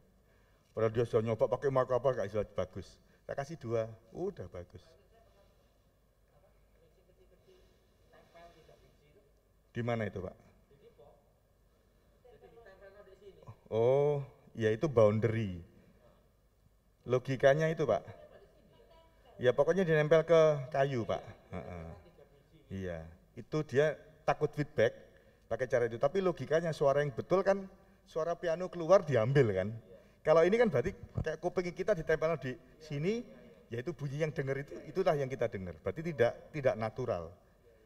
Padahal dia sudah nyoba pakai mic apa, gak jelas bagus. Saya kasih 2, udah bagus. Di mana itu Pak? Oh, ya itu boundary. Logikanya itu Pak. Ya pokoknya dinempel ke kayu Pak. Iya, itu dia takut feedback. Pakai cara itu, tapi logikanya suara yang betul kan suara piano keluar diambil kan. Kalau ini kan berarti kayak kuping kita ditempel di sini, yaitu bunyi yang dengar itulah yang kita dengar. Berarti tidak natural.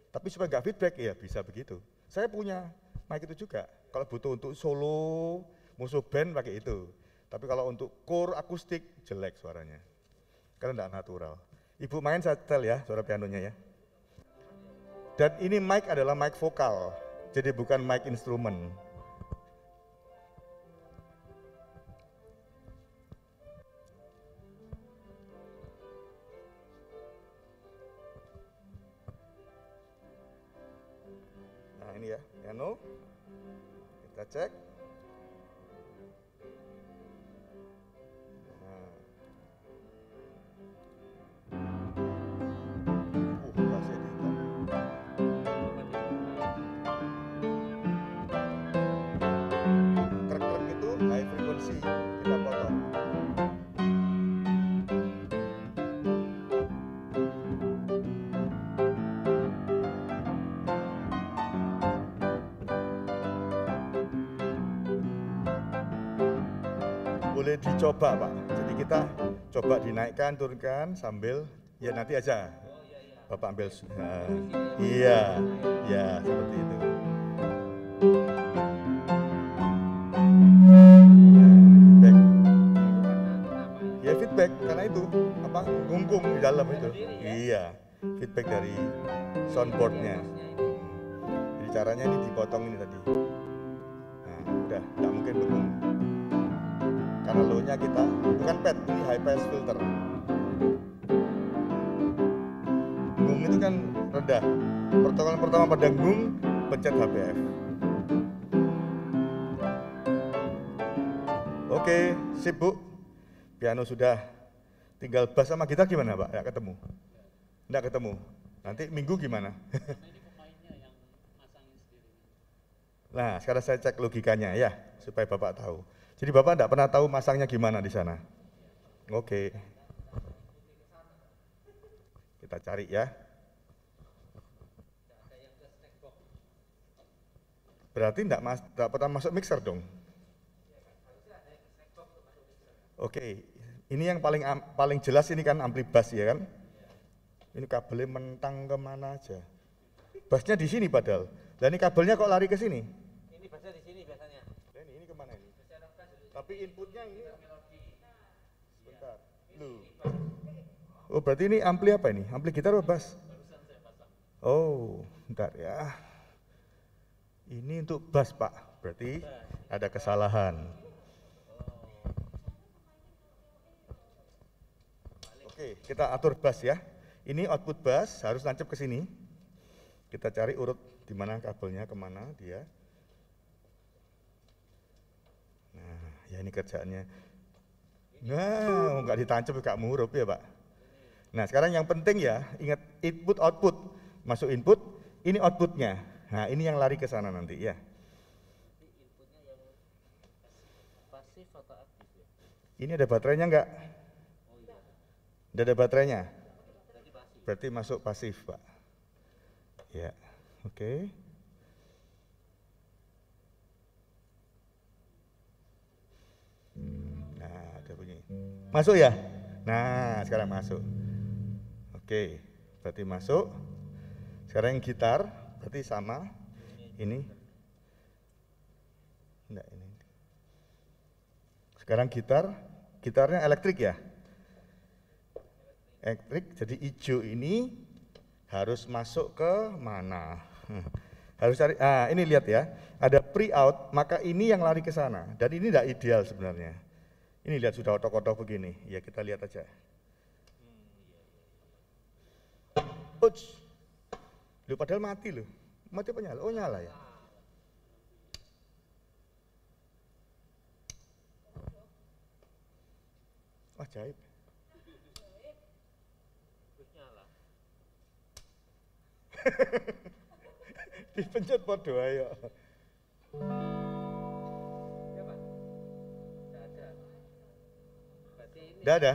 Tapi supaya nggak feedback ya bisa begitu. Saya punya mic itu juga. Kalau butuh untuk solo, musuh band pakai itu. Tapi kalau untuk core akustik jelek suaranya. karena tidak natural. Ibu main saya setel ya suara pianonya ya. Dan ini mic adalah mic vokal, jadi bukan mic instrumen. Nah ini ya, piano. Kita cek. Bassnya di krek-krek itu high frequency, kita potong. Boleh dicoba Pak, jadi kita coba dinaikkan, turunkan sambil, ya nanti aja Bapak ambil, nah, iya, ya seperti itu. Feedback, ya feedback karena itu apa ngungkung di dalam itu, iya feedback dari soundboardnya. Jadi caranya ini dipotong ini tadi. Nah udah, nggak mungkin bengong. Karena low-nya kita bukan pad, ini high pass filter. Ngung itu kan rendah. Pertolongan pertama pada ngung, pencet HPF. Oke, sip Bu. Piano sudah. Tinggal bass sama gitar gimana Pak? Nggak ketemu? Nggak ketemu. Nanti minggu gimana? Nah, sekarang saya cek logikanya ya, supaya Bapak tahu. Jadi Bapak enggak pernah tahu masangnya gimana di sana. Oke. Kita cari ya. Berarti enggak pernah masuk mixer dong. Oke. Ini yang paling jelas ini kan ampli bass ya kan. Ini kabelnya mentang kemana aja. Bassnya di sini padahal. Dan ini kabelnya kok lari ke sini? Ini bassnya di sini biasanya. Dan ini kemana ini? Tapi inputnya ini. Sebentar. Loh. Oh berarti ini ampli apa ini? Ampli gitar atau bass? Oh, bentar ya. Ini untuk bass Pak. Berarti ada kesalahan. Oke, kita atur bass ya. Ini output bass harus nancep ke sini. Kita cari urut di mana kabelnya, kemana dia. Nah, ya ini kerjaannya. Nah, nggak ditancap, nggak murup ya Pak. Nah, sekarang yang penting ya, ingat input output. Masuk input, ini outputnya. Nah, ini yang lari ke sana nanti ya. Inputnya yang pasif atau aktif ya? Ini ada baterainya nggak? Oh iya. Tidak ada baterainya? Berarti pasif. Berarti masuk pasif Pak. Ya, oke. Nah, ada bunyi. Masuk ya? Nah, sekarang masuk. Oke, berarti masuk. Sekarang yang gitar, berarti sama. Ini. Enggak, ini. Sekarang gitarnya elektrik ya? Elektrik, jadi hijau ini harus masuk ke mana? Harus cari, ini lihat ya, ada pre-out, maka ini yang lari ke sana. Dan ini tidak ideal sebenarnya. Ini lihat sudah otok-otok begini, ya kita lihat aja. Uts, lu padahal mati loh, mati apa nyala? Oh nyala ya. Wah jaib. Nyala. Dipencet podo ayo. Ya Pak. Tidak ada. Berarti ini. Tidak ada?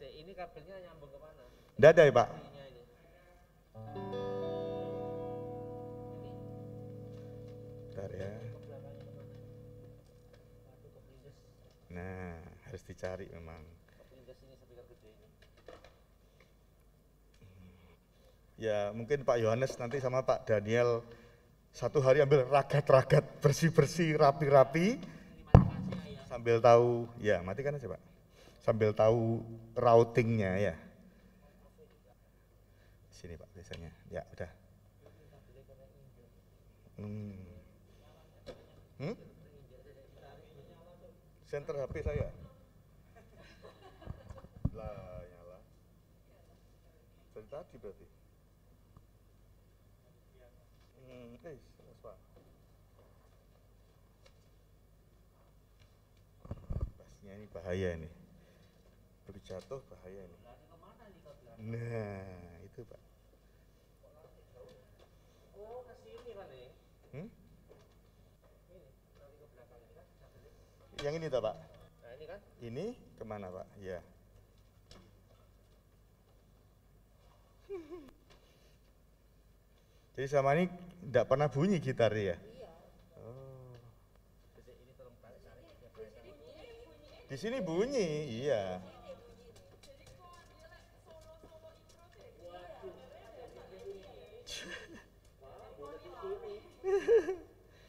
Ini kabelnya nyambung ke mana? Tidak ada ya Pak? Ininya ini. Bentar ya. Nah, harus dicari memang. Kepelindes ini speaker gede ini. Ya mungkin Pak Yohanes nanti sama Pak Daniel satu hari ambil ragat-ragat, bersih-bersih, rapi-rapi, sambil tahu, ya matikan aja Pak. Sambil tahu routingnya ya. Sini Pak biasanya. Ya udah. Center HP saya. Lah nyala. Dari tadi berarti. Pak. Pasnya ini bahaya ini. Jatuh bahaya ini. Nah, itu Pak. Oh, ke sini Pak nih. Ini, lari ke belakang ini kan. Yang ini tak Pak? Nah ini kan? Ini kemana Pak? Ya. Jadi selama ini tidak pernah bunyi gitar ya? Iya. Oh. Di sini bunyi, iya.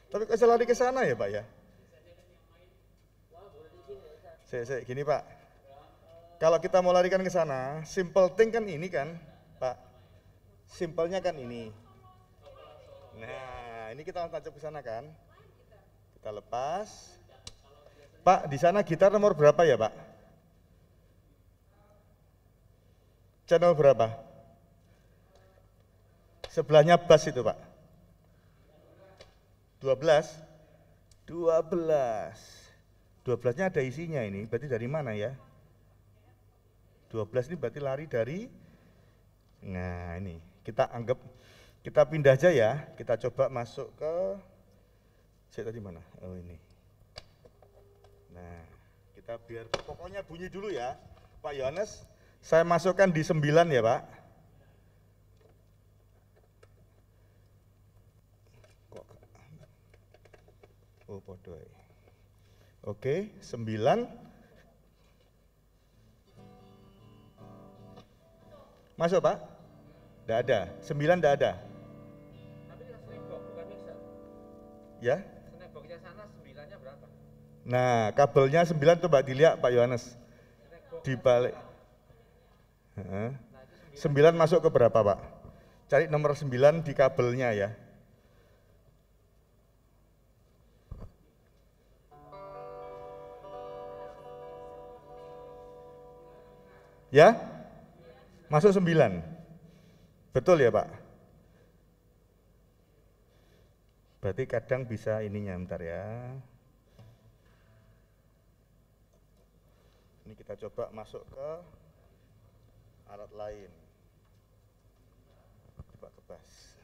Tapi kok saya lari ke sana ya Pak ya? Gini Pak, kalau kita mau larikan ke sana, simple thing kan ini kan Pak, simpelnya kan ini. Nah ini kita tancap ke sana kan, kita lepas. Pak di sana gitar nomor berapa ya Pak? Channel berapa? Sebelahnya bass itu Pak. 12nya ada isinya ini, berarti dari mana ya? 12 ini berarti lari dari, nah ini, kita anggap, kita pindah aja ya, kita coba masuk ke, saya tadi mana? Oh ini. Nah, kita biar, pokoknya bunyi dulu ya, Pak Yohanes, saya masukkan di 9 ya Pak. Oh podo. Oke, 9. Masuk Pak? Tidak ada, 9 tidak ada. Tapi snapbox bukan mixer. Ya? Snapboxnya sana 9-nya berapa? Nah, kabelnya 9 coba dilihat Pak Yohanes. Di balik. 9 masuk ke berapa Pak? Cari nomor 9 di kabelnya ya. Ya? Masuk 9. Betul ya Pak? Berarti kadang bisa ininya, bentar ya. Ini kita coba masuk ke alat lain. Coba ke bass.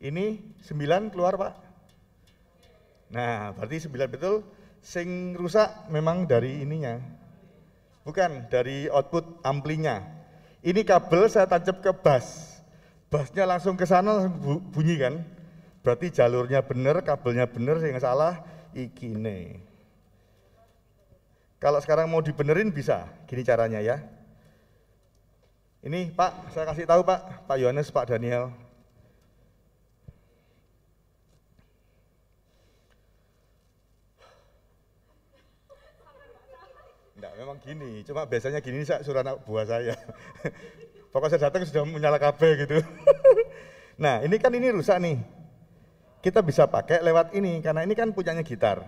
Ini 9 keluar Pak. Nah berarti 9 betul. Sing rusak memang dari ininya, bukan dari output amplinya. Ini kabel saya tancap ke bass, bassnya langsung ke sana bunyi kan. Berarti jalurnya benar, kabelnya benar, yang salah ikine. Kalau sekarang mau dibenerin bisa, gini caranya ya. Ini Pak, saya kasih tahu Pak Yohanes, Pak Daniel. Enggak, memang gini, cuma biasanya gini saya suruh anak buah saya. Pokoknya saya datang sudah menyala kabel gitu. Nah ini kan ini rusak nih. Kita bisa pakai lewat ini, karena ini kan punyanya gitar.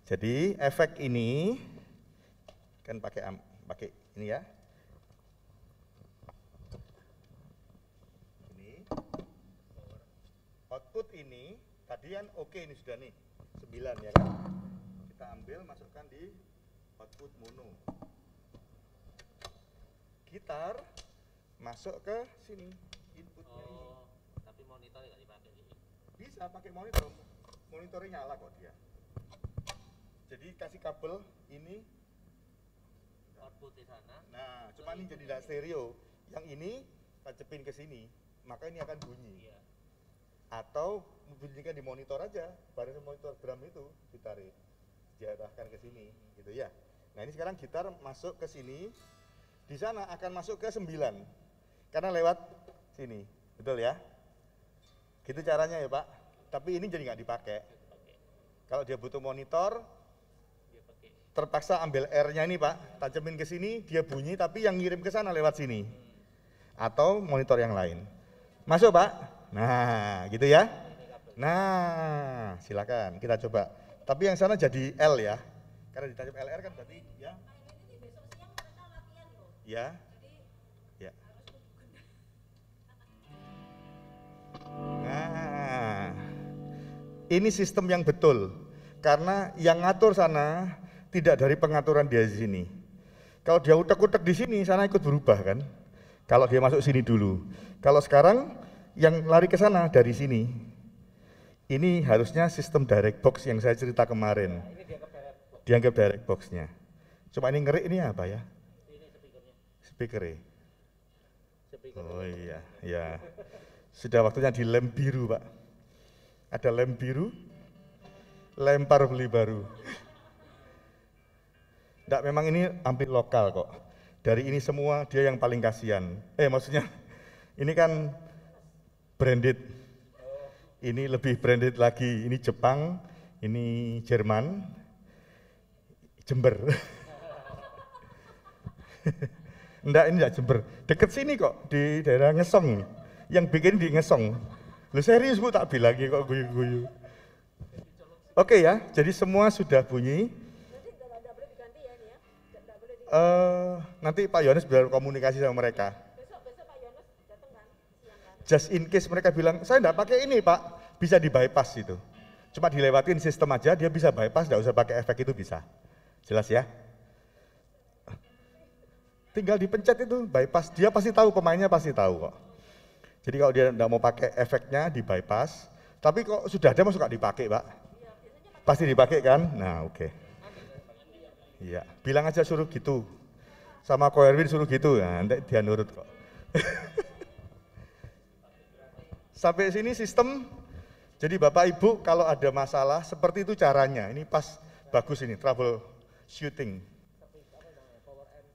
Jadi efek ini, kan pakai ini ya. Ini. Output ini, tadi kan oke ini sudah nih, 9 ya kan. Kita ambil, masukkan di output mono. Gitar masuk ke sini, inputnya ini. Tapi monitor nggak dipakai ini. Bisa pakai monitor, monitornya nyala kok dia. Jadi kasih kabel ini, output di sana. nah cuma ini jadi tidak stereo. Yang ini tancapin ke sini, maka ini akan bunyi. Iya. Atau membunyikan di monitor aja, bareng monitor drum itu ditarik, diarahkan ke sini, gitu ya. Nah ini sekarang gitar masuk ke sini, di sana akan masuk ke 9, karena lewat sini, Betul ya? Gitu caranya ya Pak. Tapi ini jadi nggak dipakai. Kalau dia butuh monitor, terpaksa ambil R-nya ini Pak, tajemin ke sini, dia bunyi tapi yang ngirim ke sana lewat sini. Atau monitor yang lain. Masuk Pak? Nah, gitu ya. Nah, silakan kita coba. Tapi yang sana jadi L ya. Karena ditajam LR kan berarti ya. Ya. Ya. Nah, ini sistem yang betul. Karena yang ngatur sana tidak dari pengaturan dia di sini. Kalau dia utek-utek di sini, sana ikut berubah kan. Kalau dia masuk sini dulu. Kalau sekarang yang lari ke sana dari sini. Ini harusnya sistem direct box yang saya cerita kemarin. Dianggap direct box-nya. Cuma ini ngeri ini apa ya? Speaker-nya. Oh iya, ya. Sudah waktunya di lem biru, Pak. Ada lem biru, lempar beli baru. Enggak, memang ini ampli lokal kok. Dari ini semua dia yang paling kasihan. Maksudnya ini kan branded. Ini lebih branded lagi. Ini Jepang, ini Jerman, Jember. Enggak, ini enggak Jember. Deket sini kok, di daerah Ngesong. Yang bikin di Ngesong. Lu serius Bu, tak bilangin kok guyu-guyu. Oke ya, jadi semua sudah bunyi. Nanti Pak Yohanes biar komunikasi sama mereka. Besok Pak Yohanes datang kan? Just in case mereka bilang, saya enggak pakai ini Pak, bisa di bypass itu. Cuma dilewatin sistem aja, dia bisa bypass, enggak usah pakai efek itu bisa. Jelas ya? Tinggal dipencet itu, bypass, dia pasti tahu, pemainnya pasti tahu kok. Jadi kalau dia enggak mau pakai efeknya di bypass, tapi kok sudah ada masuk enggak dipakai Pak? Pasti dipakai kan? Nah oke. Iya, bilang aja suruh gitu. Sama Ko Erwin suruh gitu, nah, nanti dia nurut kok. Sampai sini sistem, jadi Bapak Ibu kalau ada masalah seperti itu caranya. Ini pas bagus ini, troubleshooting.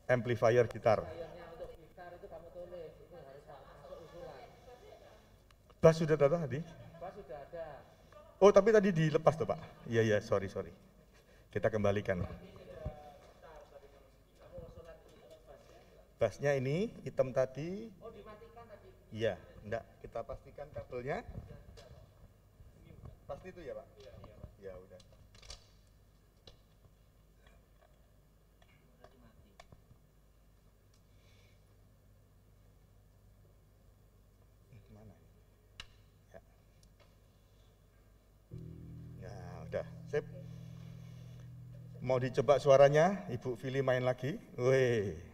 Amplifier gitar. Bass sudah datang tadi? Bass sudah ada. Oh tapi tadi dilepas tuh Pak? Iya, sorry. Kita kembalikan. Bassnya ini, hitam tadi. Oh dimatikan tadi? Iya, enggak, kita pastikan kabelnya. Pasti itu ya Pak? Iya. Ya udah. Mana? Ya. Nah udah, sip. Mau dicoba suaranya, Ibu Vili main lagi. Wih.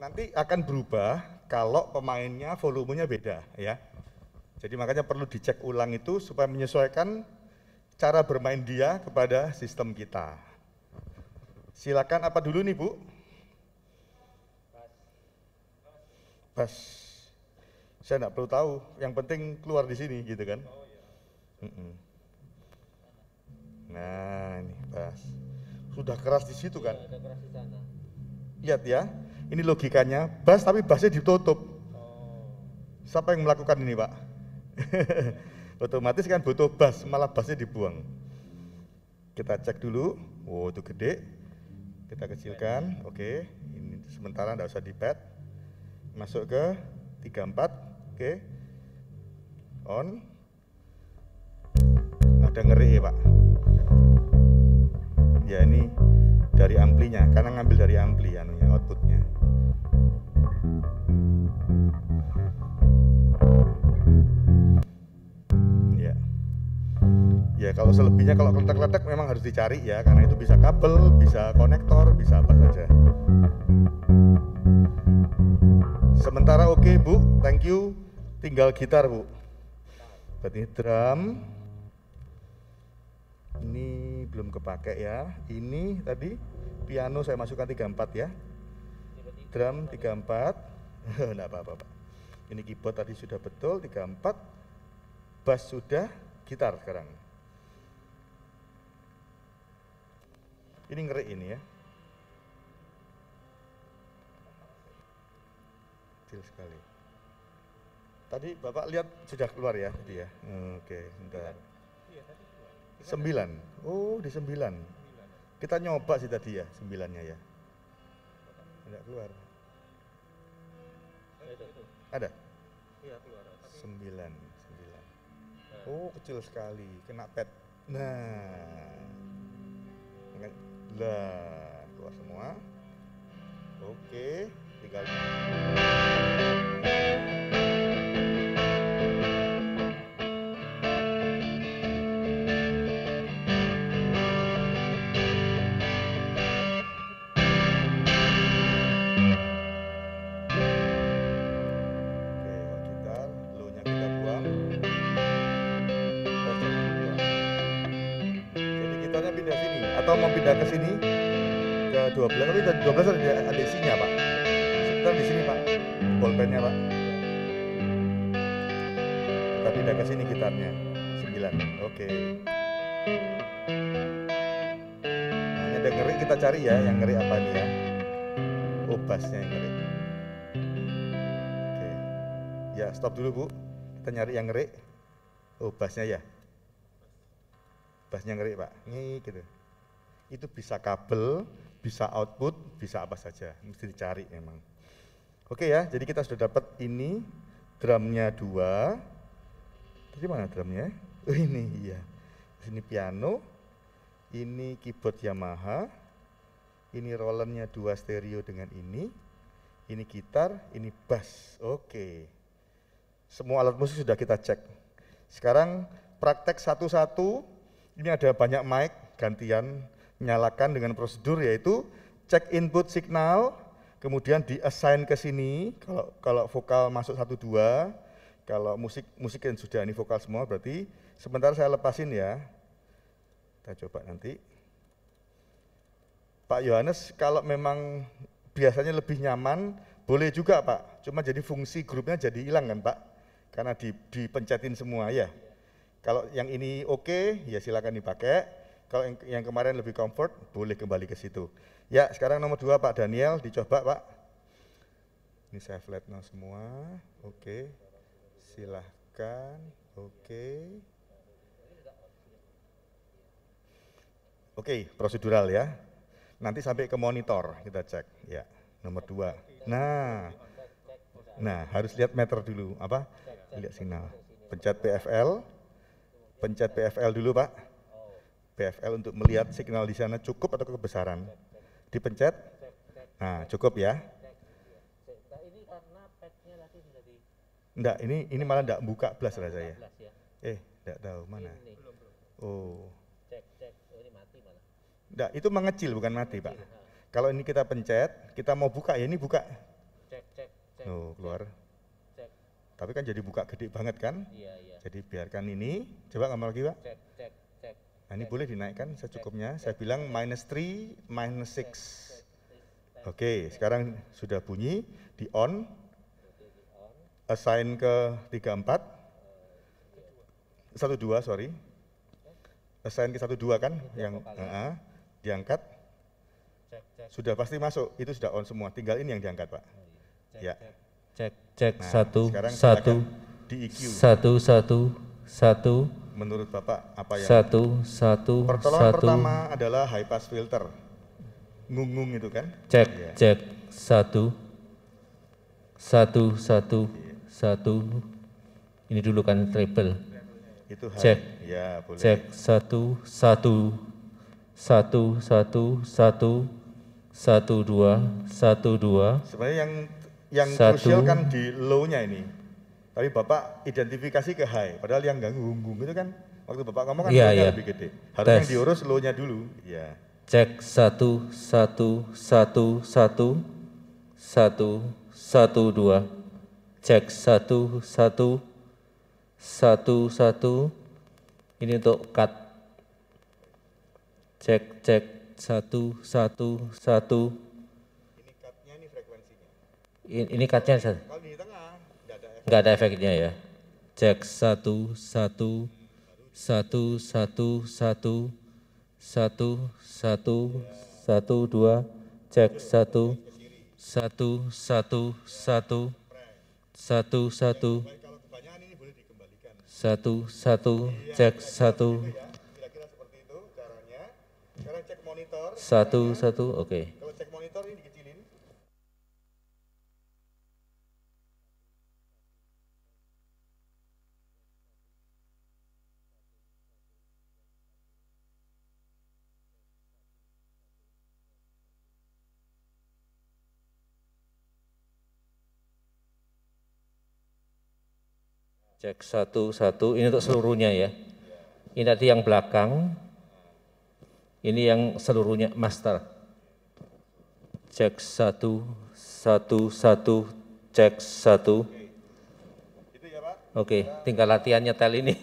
Nanti akan berubah kalau pemainnya volumenya beda ya. Jadi makanya perlu dicek ulang itu supaya menyesuaikan cara bermain dia kepada sistem kita. Silakan apa dulu nih Bu? Bass. Saya enggak perlu tahu, yang penting keluar di sini gitu kan. Nah ini bass. Sudah keras di situ kan? Sudah keras di sana. Lihat ya. Ini logikanya, bass tapi bassnya ditutup. Siapa yang melakukan ini Pak? Otomatis kan butuh bass, malah bassnya dibuang. Kita cek dulu, itu gede. Kita kecilkan, oke. Ini sementara enggak usah di pad. Masuk ke 34, oke. On. Ada ngeri ya Pak. Ya ini dari amplinya, karena ngambil dari ampli outputnya. Ya kalau selebihnya kalau kletek-kletek memang harus dicari ya, karena itu bisa kabel, bisa konektor, bisa apa saja. Sementara oke Bu, thank you. Tinggal gitar Bu. Berarti drum. Ini belum kepake ya. Ini tadi piano saya masukkan 34 ya. Drum 34. Enggak apa-apa Pak. Ini keyboard tadi sudah betul 34. Bass sudah, gitar sekarang. Ini ngeri ini ya. kecil sekali. Tadi Bapak lihat sudah keluar ya tadi ya. Oke, bentar. Iya, tadi keluar. 9. Oh, di 9. Kita nyoba sih tadi ya, 9-nya ya. Tidak keluar. Itu. Ada? Iya, keluar. Tapi 9. Oh, kecil sekali, kena pet. Nah. Lah, keluar semua. Oke, tinggal gitar, low-nya kita buang. Jadi gitarnya pindah sini atau mau pindah ke sini ke 12, tapi 12 ada isinya, Pak. Sebentar di sini, Pak. Bolpennya, Pak. Kita pindah ke sini gitarnya. 9. Oke. Nah, ini ada ngeri, kita cari ya yang ngeri apa nih ya. Oh, bassnya yang ngeri. Oke. Ya, stop dulu, Bu. Kita nyari yang ngeri. Oh, bassnya ya. Bassnya ngeri, Pak. Nih gitu. Itu bisa kabel, bisa output, bisa apa saja. Mesti dicari memang. Oke ya, jadi kita sudah dapat ini drumnya 2. Tadi mana drumnya? Oh, ini iya. Ini piano, ini keyboard Yamaha, ini rollernya 2 stereo dengan ini gitar, ini bass. Oke. Semua alat musik sudah kita cek. Sekarang praktek satu-satu. Ini ada banyak mic gantian nyalakan dengan prosedur yaitu cek input signal, kemudian di-assign ke sini. Kalau vokal masuk 1 2, kalau musik yang sudah ini vokal semua berarti sebentar saya lepasin ya. Kita coba nanti. Pak Yohanes kalau memang biasanya lebih nyaman boleh juga, Pak. Cuma jadi fungsi grupnya jadi hilang kan, Pak? Karena dipencetin semua ya. Kalau yang ini oke, ya silakan dipakai. Kalau yang kemarin lebih comfort, boleh kembali ke situ. Ya, sekarang nomor 2 Pak Daniel, dicoba Pak. Ini saya flat now semua, oke. Silahkan, oke. Oke, prosedural ya. Nanti sampai ke monitor kita cek, ya. Nomor 2. Nah, harus lihat meter dulu, apa? Lihat signal. Pencet PFL dulu Pak. PFL untuk melihat signal di sana cukup atau kebesaran. Dipencet. Nah, cukup ya. ini karena padnya tadi sudah di. Enggak, ini malah enggak buka belas saya. Enggak tahu mana. Oh. Cek. Oh, ini mati malah. Enggak, itu mengecil bukan mati, Pak. Kalau ini kita pencet, kita mau buka ya ini buka. Cek. Oh, keluar. Cek. Tapi kan jadi buka gede banget kan? Iya. Jadi biarkan ini. Coba ngomong lagi, Pak. Cek. Nah, ini boleh dinaikkan secukupnya. Saya bilang -3, -6. Oke, sekarang sudah bunyi, di on. Assign ke 34. 12, sorry. Assign ke 12 kan, yang diangkat. Sudah pasti masuk, itu sudah on semua. Tinggal ini yang diangkat, Pak. Ya. Cek. Nah, 1 sekarang 1 di EQ. 1 Menurut Bapak apa yang 1 pertolongan pertama adalah high pass filter. Ngung itu kan? Cek. 1 ini dulu kan treble. Itu high. Cek. Ya, boleh. Cek 1 1 2. Sebenarnya yang Satu. krusial kan di low-nya ini. Tapi Bapak identifikasi ke high, padahal yang ganggu itu kan waktu Bapak ngomong kan Iya. low-nya lebih gede. Harusnya yang Tes. diurus low-nya dulu. Ya. Cek 1 2. Cek 1 ini untuk cut. Cek 1 Ini cut-nya, ini frekuensinya. ini cutnya Kalau di tengah nggak ada efeknya ya. Cek 1 2. Cek 1 1. Satu, satu. Baik, kalau kebanyakan ini boleh dikembalikan. Satu, satu, cek satu. Kira-kira seperti itu caranya. Sekarang cek monitor. Satu, satu, oke. Kalau cek monitor ini dikecilin. Cek satu, satu. Ini untuk seluruhnya ya. Ini tadi yang belakang. Ini yang seluruhnya master. Cek satu, satu, satu. Cek satu. Itu ya Pak. Oke, tinggal latihan nyetel ini.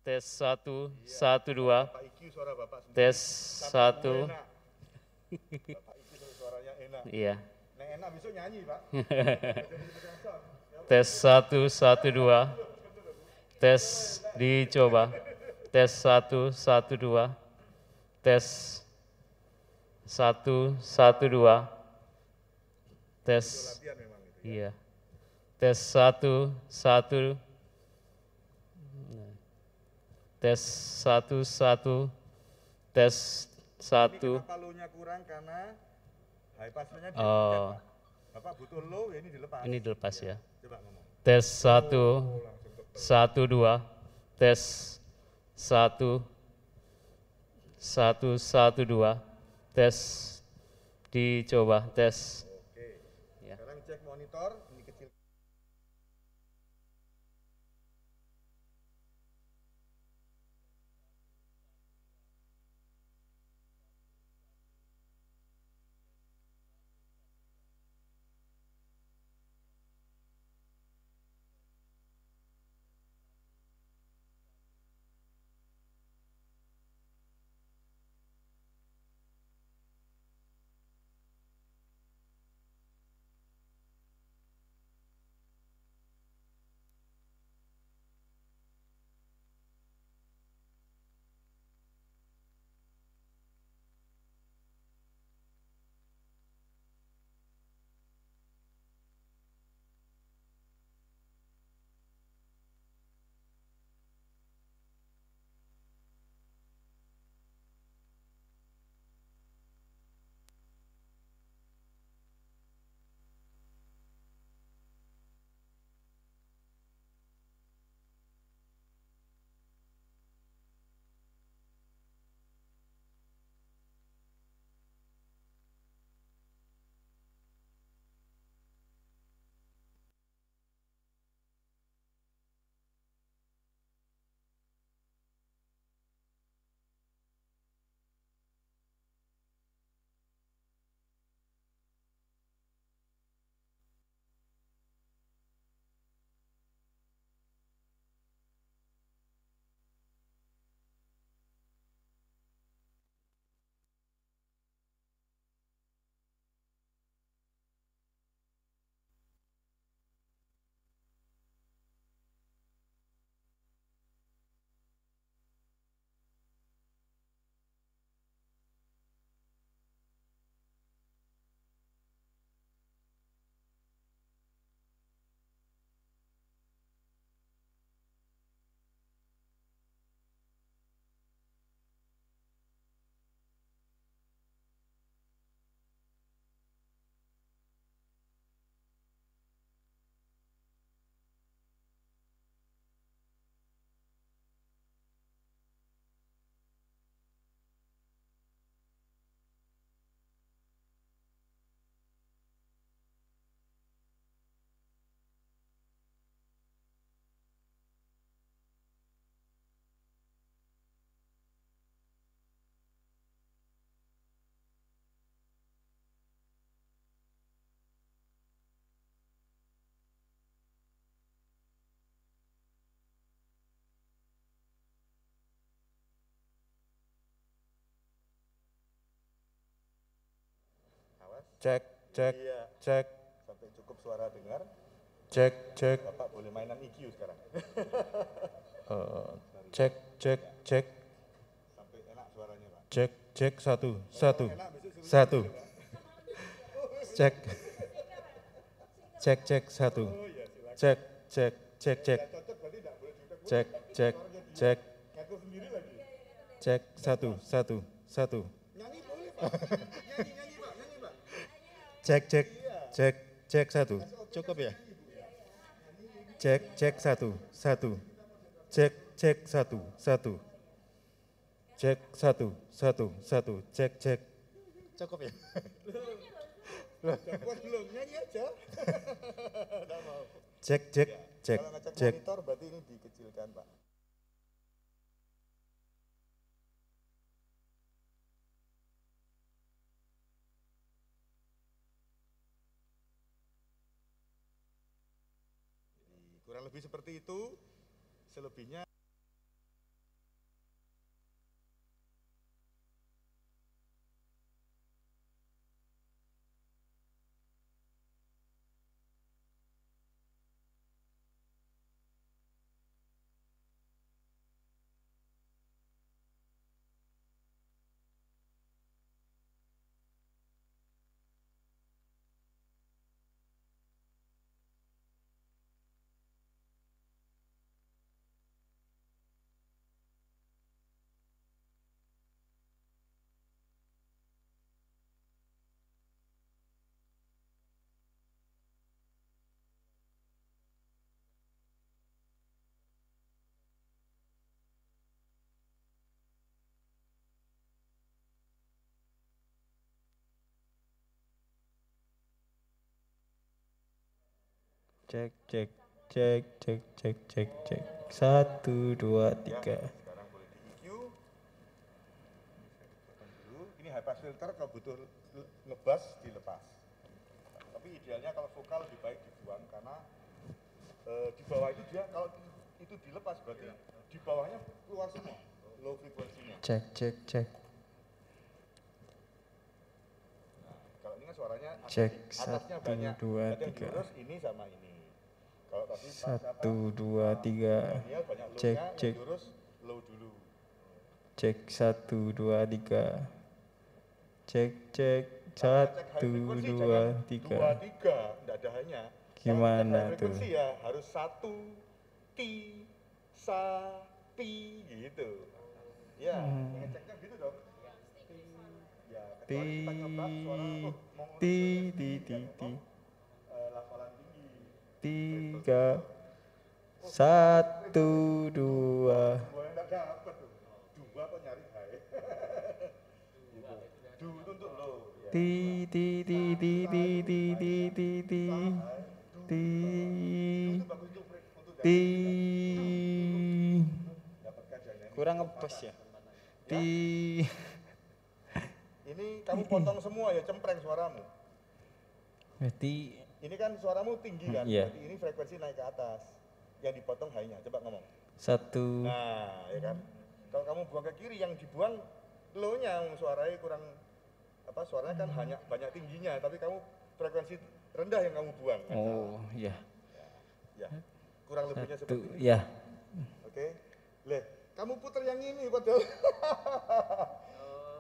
Tes satu, satu, dua. Pak Iki suara Bapak sendiri. Tes satu. Enak. Bapak Iki suaranya enak. Iya. Nek enak besok nyanyi Pak. Tes satu, satu, dua. Tes dicoba. Tes satu, satu, dua. Tes satu, satu, dua. Tes. Latihan memang itu. Iya. Tes satu, satu. Tes satu, satu. Tes satu. Ini kenapa low-nya kurang karena high pass-nya Oh, Bapak butuh low, ya ini dilepas. ini dilepas ya. Coba ngomong. Tes satu, Langsung ke satu, dua. Tes satu, satu, satu, dua. Tes dicoba. Tes. Oke. Ya. Sekarang cek monitor, ini kecil. Cek, cek, Iya. cek, Sampai cukup suara dengar. cek, cek, Bapak boleh mainan EQ sekarang. cek, cek, cek, Sampai enak suaranya, Pak. cek, cek, satu, satu, Enak besok suruh satu, sendiri, Pak. cek, cek, cek, satu, Oh iya, silakan. cek, cek, cek, cek, Ya, cocok berarti enggak boleh diudak. cek, cek, cek, Ngaku sendiri lagi. cek, satu, satu, satu, Nyanyi boleh, Pak. Nyanyi, Pak. Nyanyi, Pak. cek, cek, cek, cek, satu, cukup ya? Cek, cek, satu, satu, cek, cek, satu, satu, cek, satu, satu, satu, cek, cek, cukup ya? Kuat belum? Nyanyi aja. Enggak mau. Cek, cek, cek, Kalau ngecek cek, monitor berarti ini dikecilkan, Pak. Jadi, kurang lebih seperti itu. Selebihnya cek, cek, cek, cek, cek, cek, cek, satu, dua, tiga. sekarang boleh di EQ. Potong dulu. Ini high pass filter kalau butuh ngebas dilepas. Tapi idealnya kalau vokal lebih baik dibuang karena di bawah itu dia kalau itu dilepas berarti di bawahnya keluar semua low frekuensinya. Cek, cek, cek, Kalau ini kan suaranya cek, atasnya satu, banyak. dua, Berarti yang tiga. diurus ini sama ini. Kalau tadi Satu, dua, tiga. Daniel banyak Cek, low-nya, cek. yang diurus low dulu. Cek, satu, dua, tiga. Cek, cek, Kalau ngecek high satu, frequency dua, jangan tiga. 2, 3, enggak ada hanya. Gimana Kalau ngecek high tuh? frequency ya harus 1, ti, sa, pi gitu. Ya, ngeceknya gitu dong. Ya, kecuali kita nyoba suara, mau Ti, ngurus ti, ti, dan ti. lafalan tinggi. Tiga, satu, dua. Dua yang enggak dapet tuh. Dua kok nyari high. Gitu. Du itu untuk low. Ya. Ti, ti, ti, ti, ti, ti, ti, ti, ti. Ti, Itu bagus untuk ti. dapatkan jangan. Kurang ngebas ya. Ti. Ini kamu potong semua ya, cempreng suaramu. Berarti Ini kan suaramu tinggi kan, Iya. berarti ini frekuensi naik ke atas. Yang dipotong high-nya, coba ngomong. satu. Nah, ya kan. Kalau kamu buang ke kiri, yang dibuang low-nya, suaranya kurang, suaranya kan hanya banyak tingginya, tapi kamu frekuensi rendah yang kamu buang. Kan? Oh, iya. Ya, kurang lebihnya Satu, seperti itu. ya. Oke. Leh, kamu puter yang ini padahal.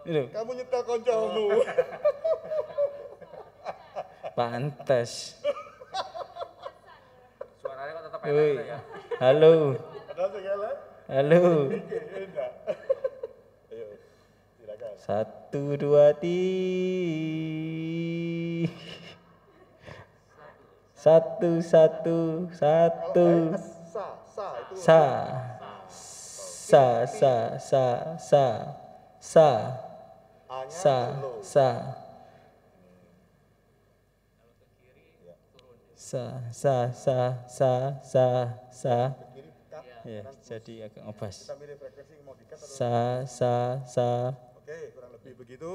Itu Kamu nyetel koncomu. pantes. Suaranya kok tetap Woi. enak ya. Halo. Padahal segala. Halo. Oke, enggak. Ayo, silakan. Satu, dua, ti. Satu, satu, satu. Sa itu. Sa. Sa, sa, sa, sa. Sa. A-nya Sa, low. sa. Sa, sa, sa, sa, sa, sa. Kiri cut. Ya, jadi agak ngebas. Kita milih frekuensi mau di cut atau Sa, sa, sa. Oke, kurang lebih begitu.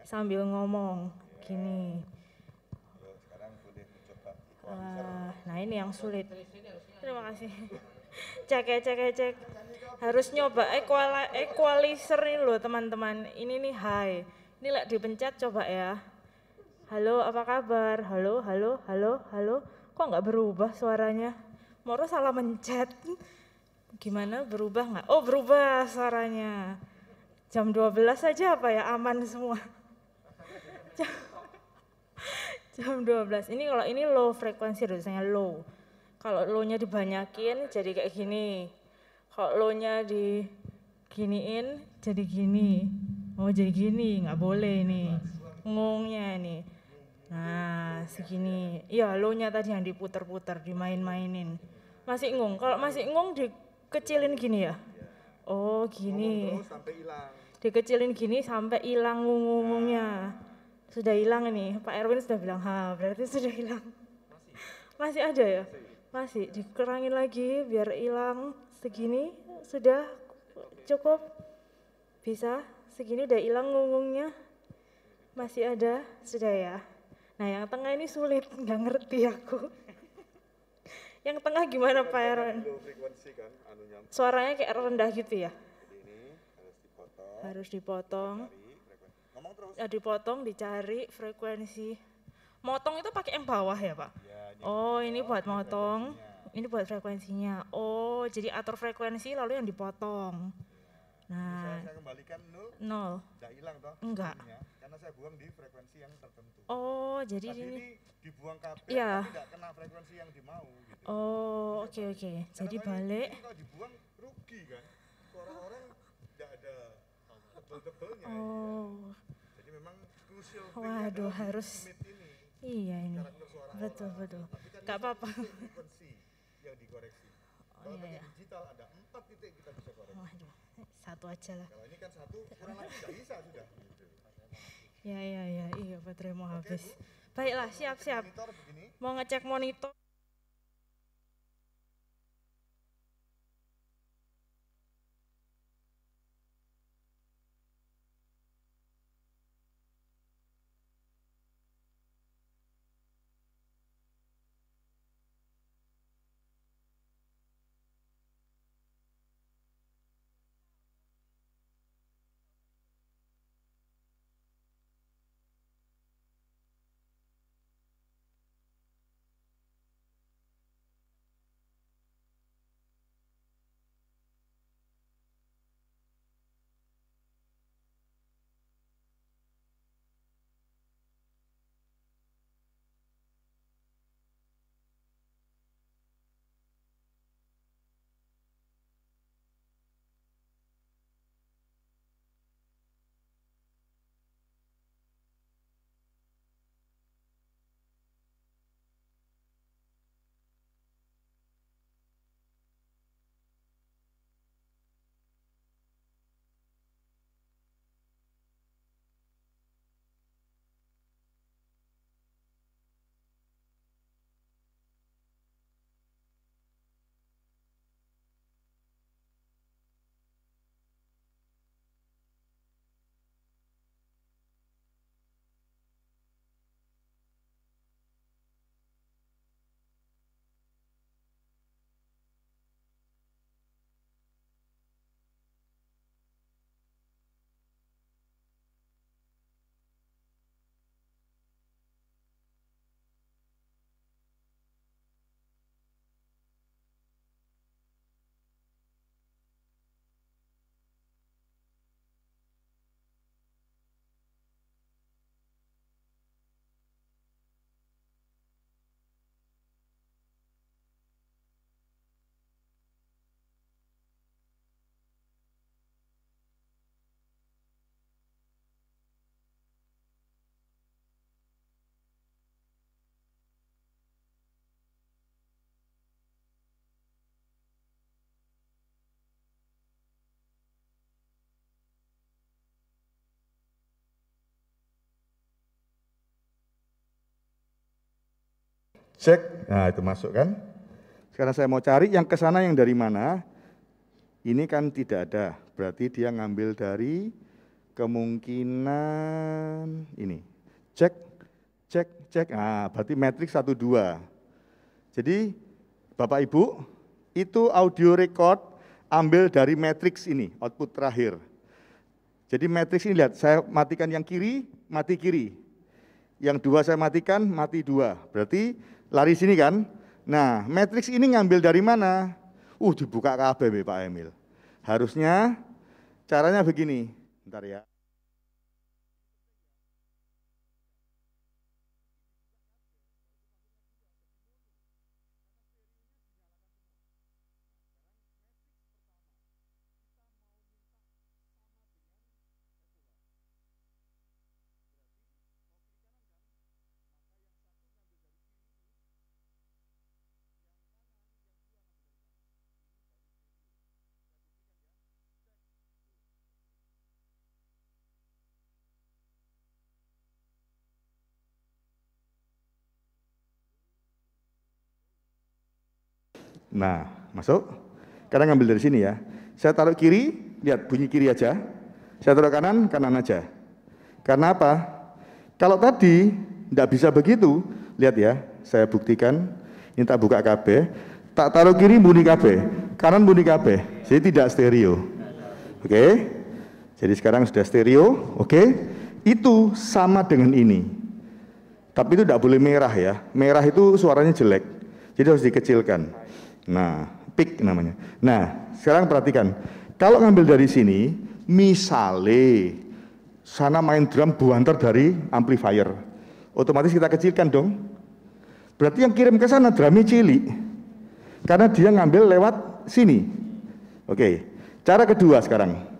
sambil ngomong gini. Sekarang boleh mencoba Nah ini yang sulit. Terima kasih. Cek. Harus nyoba equalizer ini loh teman-teman. Ini nih high. Ini lah dipencet coba ya. Halo, apa kabar? Halo. Kok nggak berubah suaranya? Moro salah mencet. Gimana, berubah nggak? Oh berubah suaranya. Jam 12 saja apa ya, aman semua. Jam 12. Ini kalau ini low frekuensi, dosanya low. Kalau low-nya dibanyakin jadi kayak gini. Kalau low-nya diginiin jadi gini. Oh jadi gini, nggak boleh nih. Ngongnya nih. Nah segini. Iya low-nya tadi yang diputer-puter, dimain-mainin. Masih ngong. Kalau masih ngong dikecilin gini ya. Oh gini. terus sampai hilang. Dikecilin gini sampai hilang ngomongnya. Sudah hilang ini, Pak Erwin sudah bilang, berarti sudah hilang. Masih ada ya? Masih, dikurangin lagi biar hilang segini, sudah cukup? Bisa? Segini udah hilang ngomongnya? Masih ada? Sudah ya? Nah yang tengah ini sulit, nggak ngerti aku. Yang tengah gimana Pak Erwin? Frekuensi kan, anunya. Suaranya kayak rendah gitu ya? Ini Harus dipotong. Ngomong terus. Ya dipotong, dicari frekuensi. Motong itu pakai yang bawah ya Pak? Oh ini buat motong, ini buat frekuensinya. Oh jadi atur frekuensi lalu yang dipotong. Nah, Saya kembalikan 0, 0. tidak hilang toh? Enggak. Karena saya buang di frekuensi yang tertentu. Oh jadi Tadi ini. ini dibuang kabel, Iya. tapi tidak kena frekuensi yang dimau. Gitu. Oh oke. Jadi balik. Ini kalau dibuang rugi kan? Suara orang tidak ada tebel-tebelnya. Oh. Jadi memang crucial thing Waduh adalah harus. limit ini. Iya ini. Karakter suara Betul. Tapi kan Gak apa-apa. frekuensi yang dikoreksi. Kalau iya, pakai iya. digital ada 4 titik kita bisa koreksi. Waduh, satu aja lah. Kalau ini kan satu kurang lebih tidak bisa sudah. Gitu. Iya baterai mau habis. Baiklah siap. Monitor begini. Mau ngecek monitor. Cek, nah itu masuk kan. Sekarang saya mau cari yang ke sana yang dari mana. Ini kan tidak ada, berarti dia ngambil dari kemungkinan cek, cek, cek. Nah, berarti matriks 1, 2. Jadi Bapak Ibu, itu audio record ambil dari matriks ini, output terakhir. Jadi matriks ini lihat, saya matikan yang kiri, mati kiri. Yang 2 saya matikan, mati 2. Berarti lari sini kan? Nah, matriks ini ngambil dari mana? Dibuka KB Pak Emil. Harusnya caranya begini. Bentar ya. Nah, masuk. Sekarang ngambil dari sini ya. Saya taruh kiri, lihat bunyi kiri aja. Saya taruh kanan, kanan aja. Karena apa? Kalau tadi tidak bisa begitu, lihat ya, saya buktikan. Ini tak buka KB, tak taruh kiri bunyi KB, kanan bunyi KB. Jadi tidak stereo. Oke? Jadi sekarang sudah stereo, oke? Itu sama dengan ini. Tapi itu tidak boleh merah ya. Merah itu suaranya jelek. Jadi harus dikecilkan. Nah, peak namanya. Nah, sekarang perhatikan. Kalau ngambil dari sini, misalnya sana main drum buanter dari amplifier. Otomatis kita kecilkan dong. Berarti yang kirim ke sana drumnya cilik. Karena dia ngambil lewat sini. Oke. Cara kedua sekarang.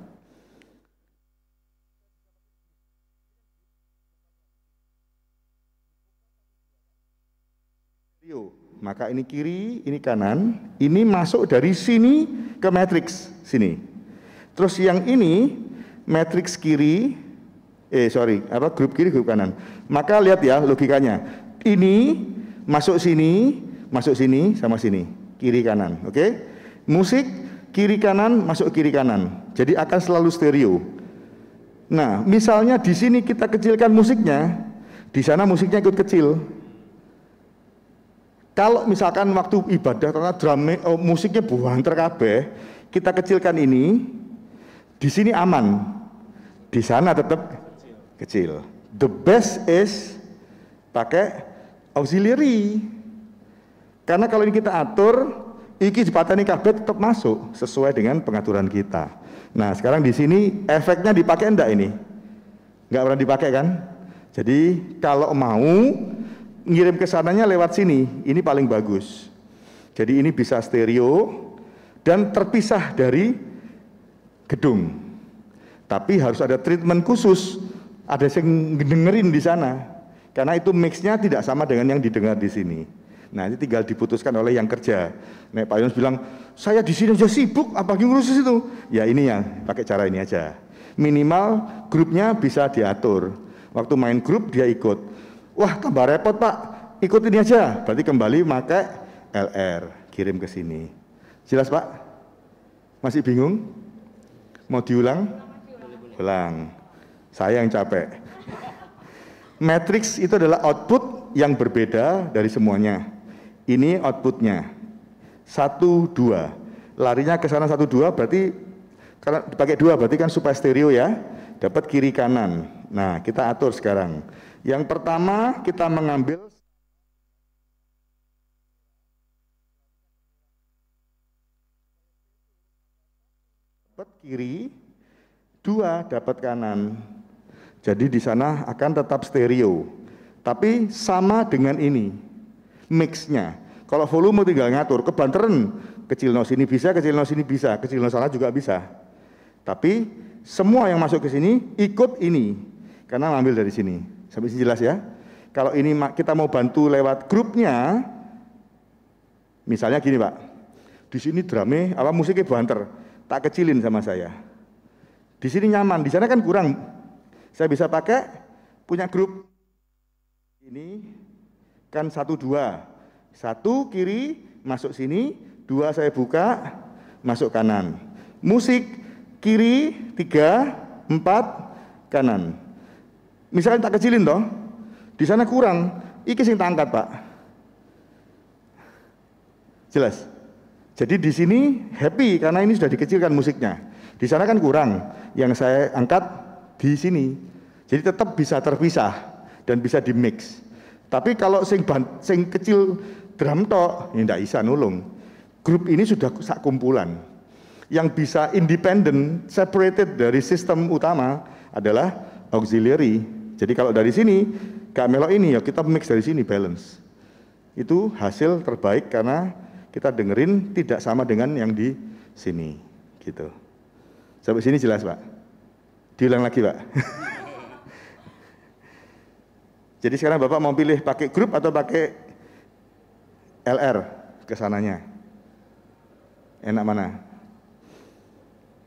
Maka ini kiri, ini kanan, ini masuk dari sini ke matriks sini. Terus yang ini matriks kiri, grup kiri, grup kanan. Maka lihat ya logikanya. Ini masuk sini sama sini, kiri kanan, oke? Musik kiri kanan masuk kiri kanan. Jadi akan selalu stereo. Nah, misalnya di sini kita kecilkan musiknya, di sana musiknya ikut kecil. Kalau misalkan waktu ibadah karena musiknya buanter kabeh, kita kecilkan ini, di sini aman, di sana tetap kecil. The best is pakai auxiliary, karena kalau ini kita atur, iki jepatani kabeh tetap masuk sesuai dengan pengaturan kita. Nah sekarang di sini efeknya dipakai enggak ini? Enggak pernah dipakai kan? Jadi kalau mau ngirim ke sananya lewat sini, ini paling bagus. Jadi ini bisa stereo dan terpisah dari gedung. Tapi harus ada treatment khusus, ada yang dengerin di sana. Karena itu mixnya tidak sama dengan yang didengar di sini. Nah, ini tinggal diputuskan oleh yang kerja. Nek Pak Yunus bilang, saya di sini aja sibuk, apalagi ngurus itu. Ya ini ya, pakai cara ini aja. Minimal grupnya bisa diatur. Waktu main grup dia ikut. Wah tambah repot Pak, ikut ini aja. Berarti kembali pakai LR, kirim ke sini. Jelas Pak? Masih bingung? Mau diulang? Ulang. Saya yang capek. Matriks itu adalah output yang berbeda dari semuanya. Ini outputnya. 1, 2. Larinya ke sana 1, 2 berarti karena dipakai 2 berarti kan supaya stereo ya. Dapat kiri kanan. Nah, kita atur sekarang. Yang pertama kita mengambil dapat kiri, 2 dapat kanan. Jadi di sana akan tetap stereo. Tapi sama dengan ini mixnya. Kalau volume tinggal ngatur, kebanteran kecil no sini bisa, kecil no sini bisa, kecil no sana juga bisa. Tapi semua yang masuk ke sini ikut ini karena ngambil dari sini. Sampai sini jelas ya. Kalau ini kita mau bantu lewat grupnya, misalnya gini Pak, di sini drumnya musiknya banter, tak kecilin sama saya. Di sini nyaman, di sana kan kurang. Saya bisa pakai punya grup. Ini kan 1, 2, 1 kiri masuk sini, 2 saya buka masuk kanan. Musik kiri 3, 4 kanan. Misalnya tak kecilin toh, Di sana kurang, iki sing tak angkat, Pak. Jelas? Jadi di sini happy karena ini sudah dikecilkan musiknya. Di sana kan kurang, yang saya angkat di sini. Jadi tetap bisa terpisah dan bisa di mix. Tapi kalau sing kecil drum tok, ya ndak bisa nulung. Grup ini sudah sak kumpulan. Yang bisa independen, separated dari sistem utama adalah auxiliary. Jadi kalau dari sini, gak melok ini ya kita mix dari sini, balance. Itu hasil terbaik karena kita dengerin tidak sama dengan yang di sini. Gitu. Sampai sini jelas, Pak? Diulang lagi, Pak? Jadi sekarang Bapak mau pilih pakai grup atau pakai LR kesananya? Enak mana?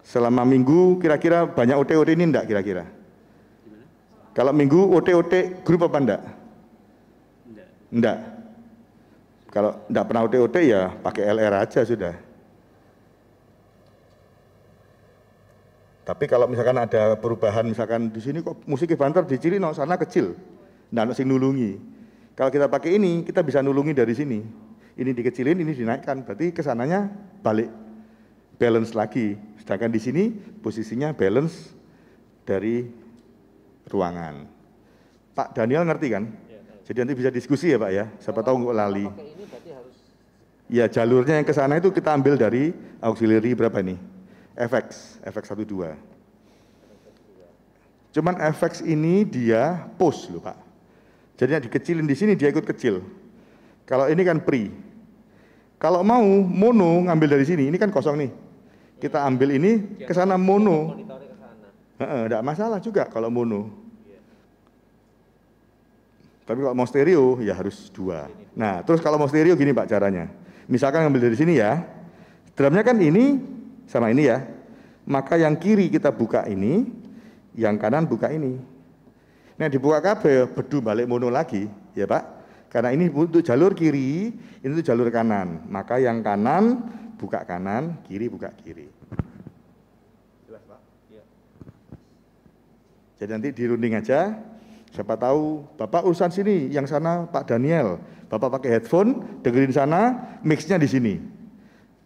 Selama minggu kira-kira banyak OT-OT ini enggak kira-kira? Kalau minggu OT-OT grup apa enggak? Enggak. Kalau enggak pernah OT-OT ya pakai LR aja sudah. Tapi kalau misalkan ada perubahan, misalkan di sini kok musiknya banter, di Cili sana kecil, enggak ada sing nulungi. Kalau kita pakai ini, kita bisa nulungi dari sini. Ini dikecilin, ini dinaikkan, berarti kesananya balik balance lagi. Sedangkan di sini posisinya balance dari ruangan. Pak Daniel ngerti kan? Jadi nanti bisa diskusi ya Pak ya, siapa tahu nggak lali. Ya jalurnya yang ke sana itu kita ambil dari auxiliary berapa nih? FX 12. Cuman FX ini dia push loh Pak. Jadi yang dikecilin di sini dia ikut kecil. Kalau ini kan pre. Kalau mau mono ngambil dari sini, ini kan kosong nih. Kita ambil ini ke sana mono. Enggak masalah juga kalau mono. Tapi kalau mau stereo ya harus dua. Nah, terus kalau mau stereo gini Pak caranya. Misalkan ngambil dari sini ya. Drumnya kan ini sama ini ya. Maka yang kiri kita buka ini, yang kanan buka ini. Nah, dibuka kabel bedu balik mono lagi, ya Pak. Karena ini untuk jalur kiri, ini untuk jalur kanan. Maka yang kanan buka kanan, kiri buka kiri. Jelas Pak? Ya. Jadi nanti dirunding aja. Siapa tahu Bapak urusan sini, yang sana Pak Daniel. Bapak pakai headphone, dengerin sana, mixnya di sini.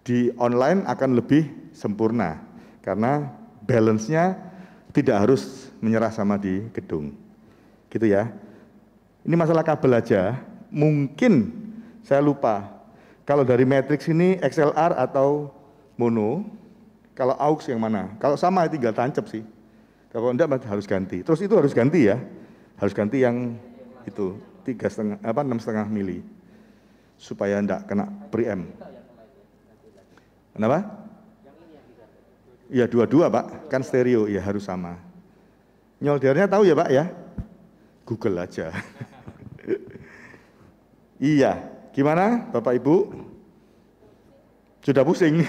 Di online akan lebih sempurna karena balance-nya tidak harus menyerah sama di gedung. Gitu ya. Ini masalah kabel aja. Mungkin saya lupa. Kalau dari matrix ini XLR atau mono, kalau aux yang mana? Kalau sama tinggal tancap sih. Kalau enggak harus ganti. Terus itu harus ganti ya. Harus ganti yang itu 6,5 mili supaya enggak kena preamp. Kenapa? Ya dua-dua Pak, kan stereo ya harus sama. Nyoldernya tahu ya Pak ya? Google aja. Iya, gimana Bapak Ibu? Sudah pusing?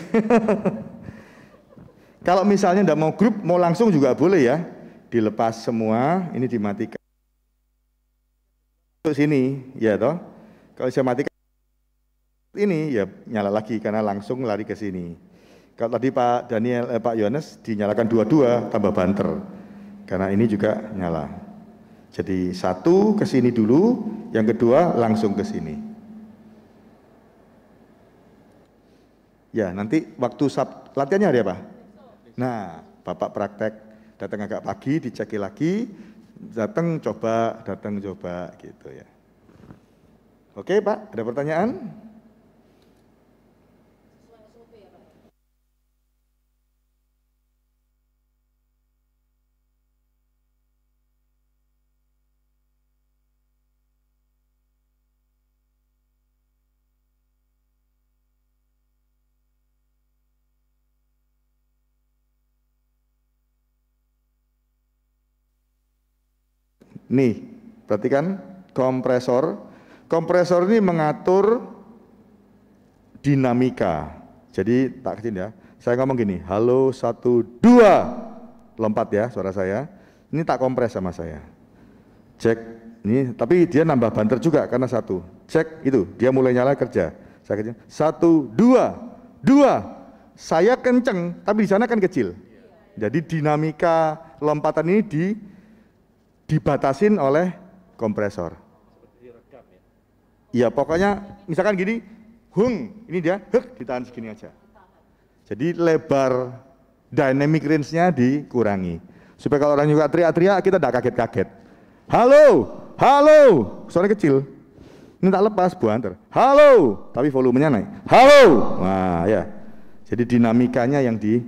Kalau misalnya enggak mau grup, mau langsung juga boleh ya. Dilepas semua, ini dimatikan. Untuk sini, ya toh. Kalau saya matikan ini ya nyala lagi karena langsung lari ke sini. Kalau tadi Pak Daniel, Pak Yohanes dinyalakan dua-dua tambah banter. Karena ini juga nyala. Jadi satu ke sini dulu, yang kedua langsung ke sini. Ya, nanti waktu latihannya hari apa? Nah, Bapak praktek, datang agak pagi, dicek lagi, datang coba gitu ya. Oke Pak, ada pertanyaan? Nih, perhatikan kompresor. Kompresor ini mengatur dinamika. Jadi tak kecil ya. Saya ngomong gini, halo 1, 2, lompat ya suara saya. Ini tak kompres sama saya. Cek, ini tapi dia nambah banter juga karena satu. Cek itu, dia mulai nyala kerja. Saya kecil, 1, 2, 2. Saya kenceng, tapi di sana kan kecil. Jadi dinamika lompatan ini dibatasin oleh kompresor. Ya pokoknya misalkan gini, hung, ini dia, hek, ditahan segini aja. Jadi lebar dynamic range-nya dikurangi. Supaya kalau orang juga teriak-teriak, kita tidak kaget-kaget. Halo, halo, suaranya kecil. Ini tak lepas, buanter. Halo, tapi volumenya naik. Halo, nah ya. Jadi dinamikanya yang di